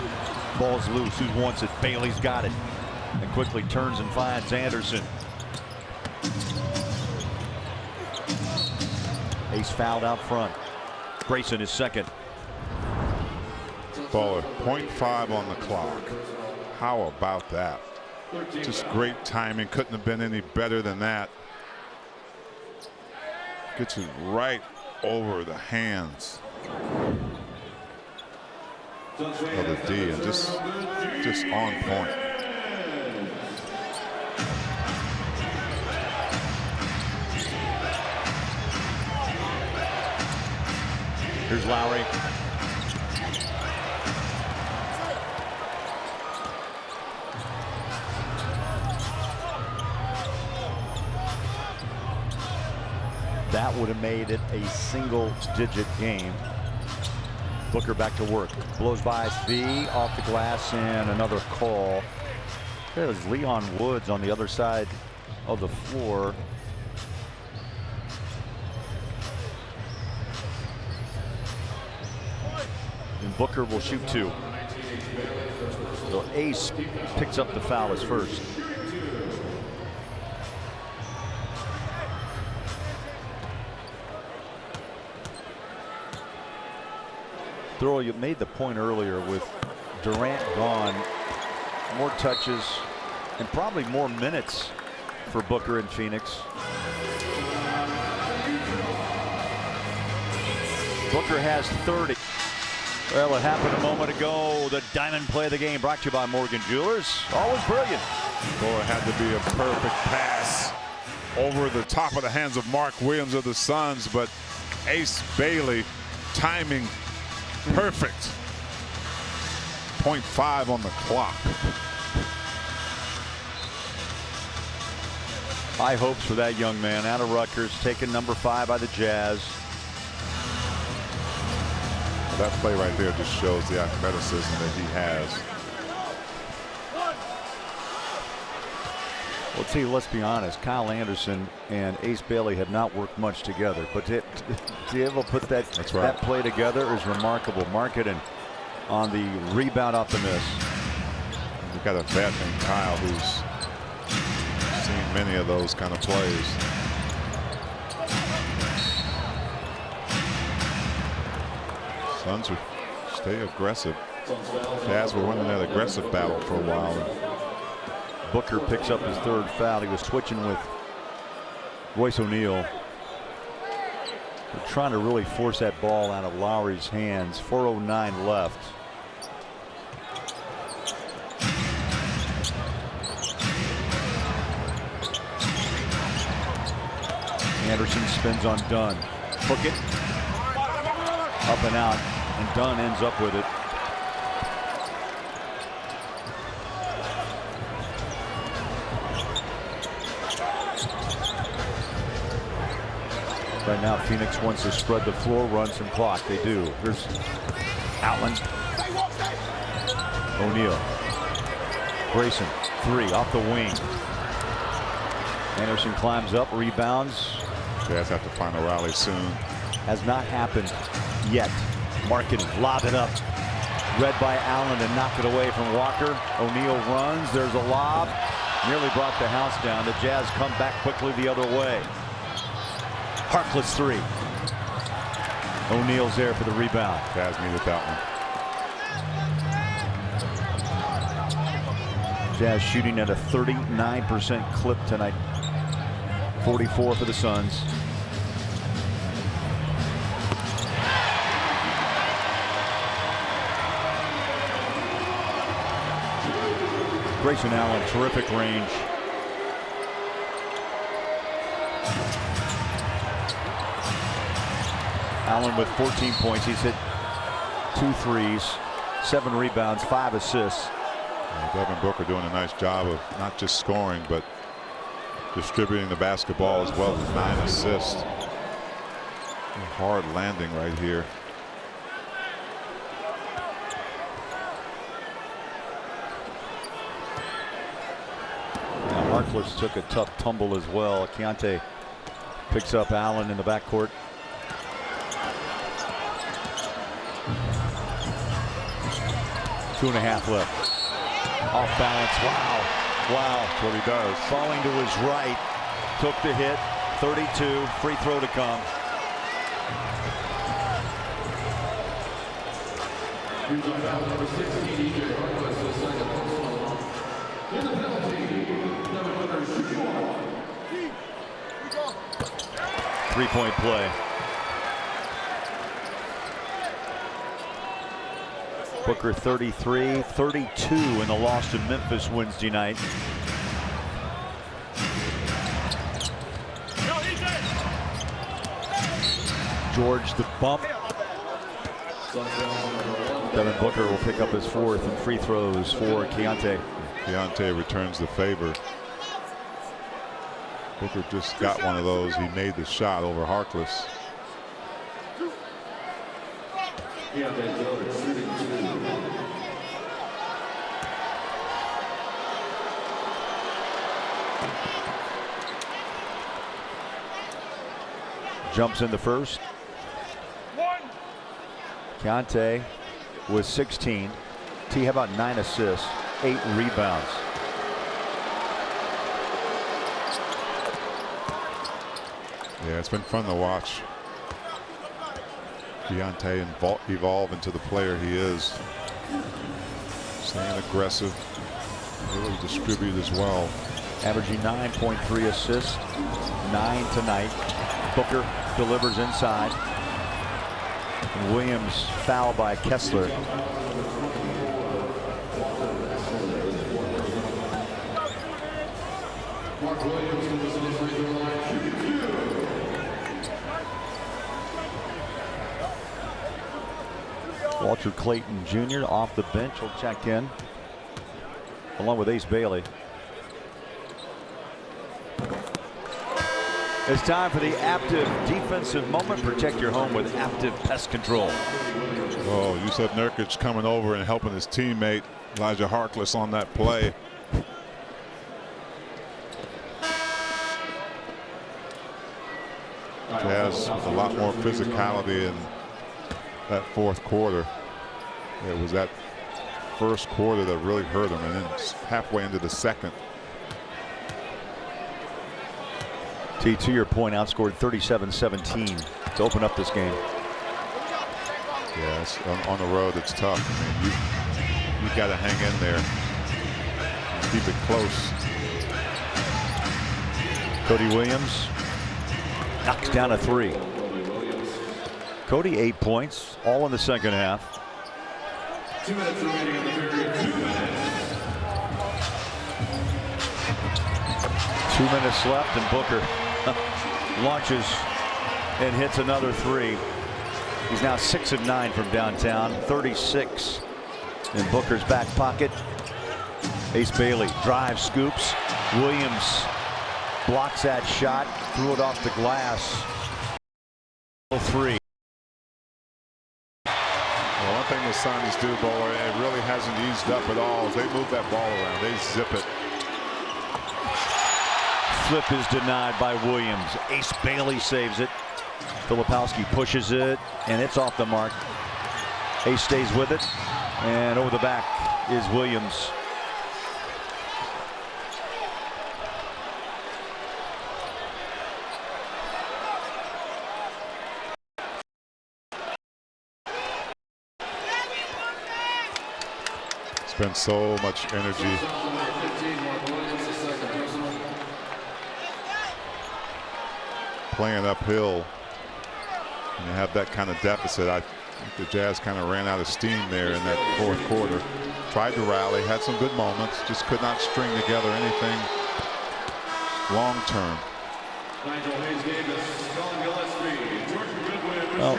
Ball's loose. Who wants it? Bailey's got it. And quickly turns and finds Anderson. Ace fouled out front. Grayson is second. Bowler, 0.5 on the clock. How about that? Just great timing. Couldn't have been any better than that. Gets it right over the hands of the D, and just on point. Here's Lowry. That would have made it a single-digit game. Booker back to work. Blows by Svi off the glass and another call. There's Leon Woods on the other side of the floor. And Booker will shoot 2. So Ace picks up the foul as first. Throw, you made the point earlier with Durant gone, more touches and probably more minutes for Booker in Phoenix. Booker has 30. Well, it happened a moment ago. The diamond play of the game brought to you by Morgan Jewelers. Always brilliant. Boy, it had to be a perfect pass over the top of the hands of Mark Williams of the Suns, but Ace Bailey timing perfect. 0.5 on the clock. High hopes for that young man out of Rutgers, taken number 5 by the Jazz. That play right there just shows the athleticism that he has. Well, see, let's be honest. Kyle Anderson and Ace Bailey have not worked much together, but to be able to put that play together is remarkable. Marketing on the rebound off the miss. We've got a vet named Kyle who's seen many of those kind of plays. Suns will stay aggressive. Jazz were winning that aggressive battle for a while. Booker picks up his 3rd foul. He was switching with Royce O'Neal. They're trying to really force that ball out of Lowry's hands. 4:09 left. Anderson spins on Dunn. Hook it. Up and out. And Dunn ends up with it. Right now, Phoenix wants to spread the floor, run some clock. They do. Here's Allen. O'Neal. Grayson, 3 off the wing. Anderson climbs up, rebounds. Jazz have to find a rally soon. Has not happened yet. Marketing, lob it up. Read by Allen and knock it away from Walker. O'Neal runs. There's a lob. Nearly brought the house down. The Jazz come back quickly the other way. Harkless 3. O'Neal's there for the rebound. Jazz needed that one. Jazz shooting at a 39% clip tonight. 44 for the Suns. Grayson Allen, terrific range. Allen with 14 points. He's hit 2 threes, 7 rebounds, 5 assists. Devin Booker doing a nice job of not just scoring, but distributing the basketball as well with 9 assists. A hard landing right here. Now Harkless took a tough tumble as well. Keontae picks up Allen in the backcourt. Two and a half left. Off balance. Wow. Wow. That's what he does. Falling to his right. Took the hit. 32. Free throw to come. Utah foul number 16, DJ Harkless, the second personal. In the penalty, number 31. Three-point play. Booker 33, 32 in the loss to Memphis Wednesday night. George the bump. Devin Booker will pick up his fourth and free throws for Keontae. Keontae returns the favor. Booker just got one of those. He made the shot over Harkless. Jumps in the first. Keontae with 16. T, how about 9 assists, 8 rebounds. Yeah, it's been fun to watch Keontae evolve into the player he is. Staying aggressive, really distribute as well. Averaging 9.3 assists, 9 tonight. Booker delivers inside. And Williams fouled by Kessler. Mark Williams will listen to free throw line. Walter Clayton Jr. off the bench will check in, along with Ace Bailey. It's time for the Aptiv defensive moment. Protect your home with Aptiv Pest Control. Oh, you said Nurkic coming over and helping his teammate Elijah Harkless on that play. Jazz with a lot more physicality in that fourth quarter. It was that first quarter that really hurt him, and then halfway into the second. T, to your point, outscored 37-17 to open up this game. Yeah, it's on the road, it's tough. I mean, you got to hang in there and keep it close. Cody Williams knocks down a three. Cody 8 points, all in the second half. 2 minutes remaining in the period. 2 minutes. 2 minutes left, and Booker launches and hits another three. He's now 6 of 9 from downtown, 36 in Booker's back pocket. Ace Bailey drives, scoops. Williams blocks that shot, threw it off the glass. 3. Well, one thing the Suns do, Bowler, it really hasn't eased up at all, is they move that ball around. They zip it. Flip is denied by Williams. Ace Bailey saves it. Filipowski pushes it, and it's off the mark. Ace stays with it, and over the back is Williams. Spent so much energy. Playing uphill, and you have that kind of deficit. I think the Jazz kind of ran out of steam there in that fourth quarter. Tried to rally, had some good moments, just could not string together anything long term. Well,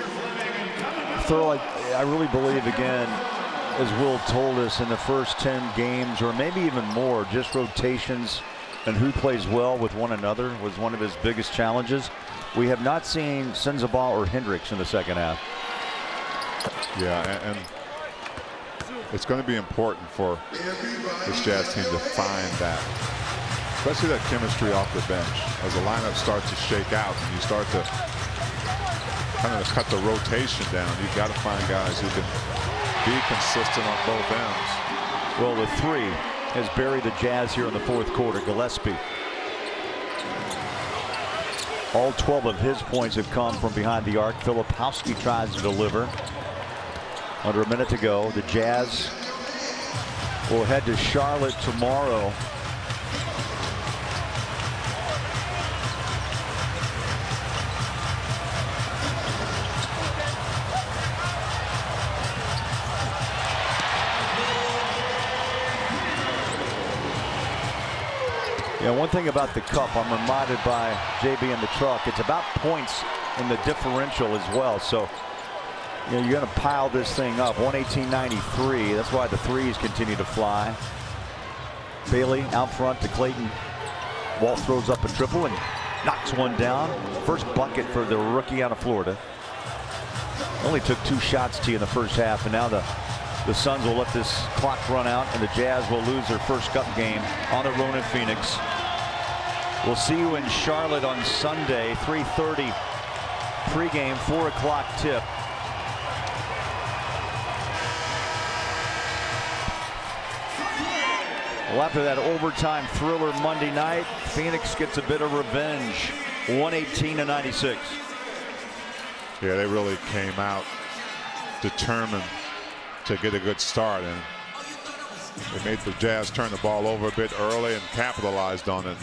Thurl, I really believe, again, as Will told us, in the first 10 games, or maybe even more, just rotations and who plays well with one another was one of his biggest challenges. We have not seen Sensabaugh or Hendricks in the second half. Yeah, and it's going to be important for this Jazz team to find that, especially that chemistry off the bench. As the lineup starts to shake out and you start to kind of cut the rotation down, you've got to find guys who can be consistent on both ends. Well, the three has buried the Jazz here in the fourth quarter. Gillespie. All 12 of his points have come from behind the arc. Filipowski tries to deliver. Under a minute to go. The Jazz will head to Charlotte tomorrow. Yeah, one thing about the Cup, I'm reminded by JB and the truck, it's about points in the differential as well. So, you know, you're going to pile this thing up. 118.93. That's why the threes continue to fly. Bailey out front to Clayton. Walt throws up a triple and knocks one down. First bucket for the rookie out of Florida. Only took 2 shots to you in the first half, and now the Suns will let this clock run out, and the Jazz will lose their first Cup game on the road in Phoenix. We'll see you in Charlotte on Sunday, 3:30 pregame, 4 o'clock tip. Well, after that overtime thriller Monday night, Phoenix gets a bit of revenge, 118-96. Yeah, they really came out determined to get a good start, and they made the Jazz turn the ball over a bit early and capitalized on it.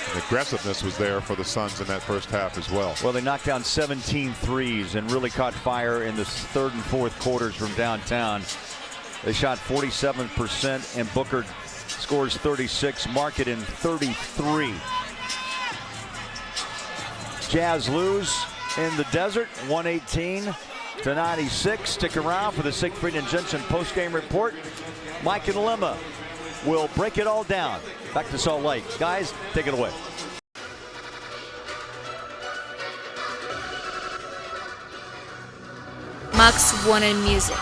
And the aggressiveness was there for the Suns in that first half as well. Well, they knocked down 17 threes and really caught fire in the third and fourth quarters from downtown. They shot 47%, and Booker scores 36, Markkanen 33. Jazz lose in the desert, 118-96. Stick around for the Siegfried and Jensen postgame report. Mike and Lemma will break it all down. Back to Salt Lake. Guys, take it away. Max wanted music.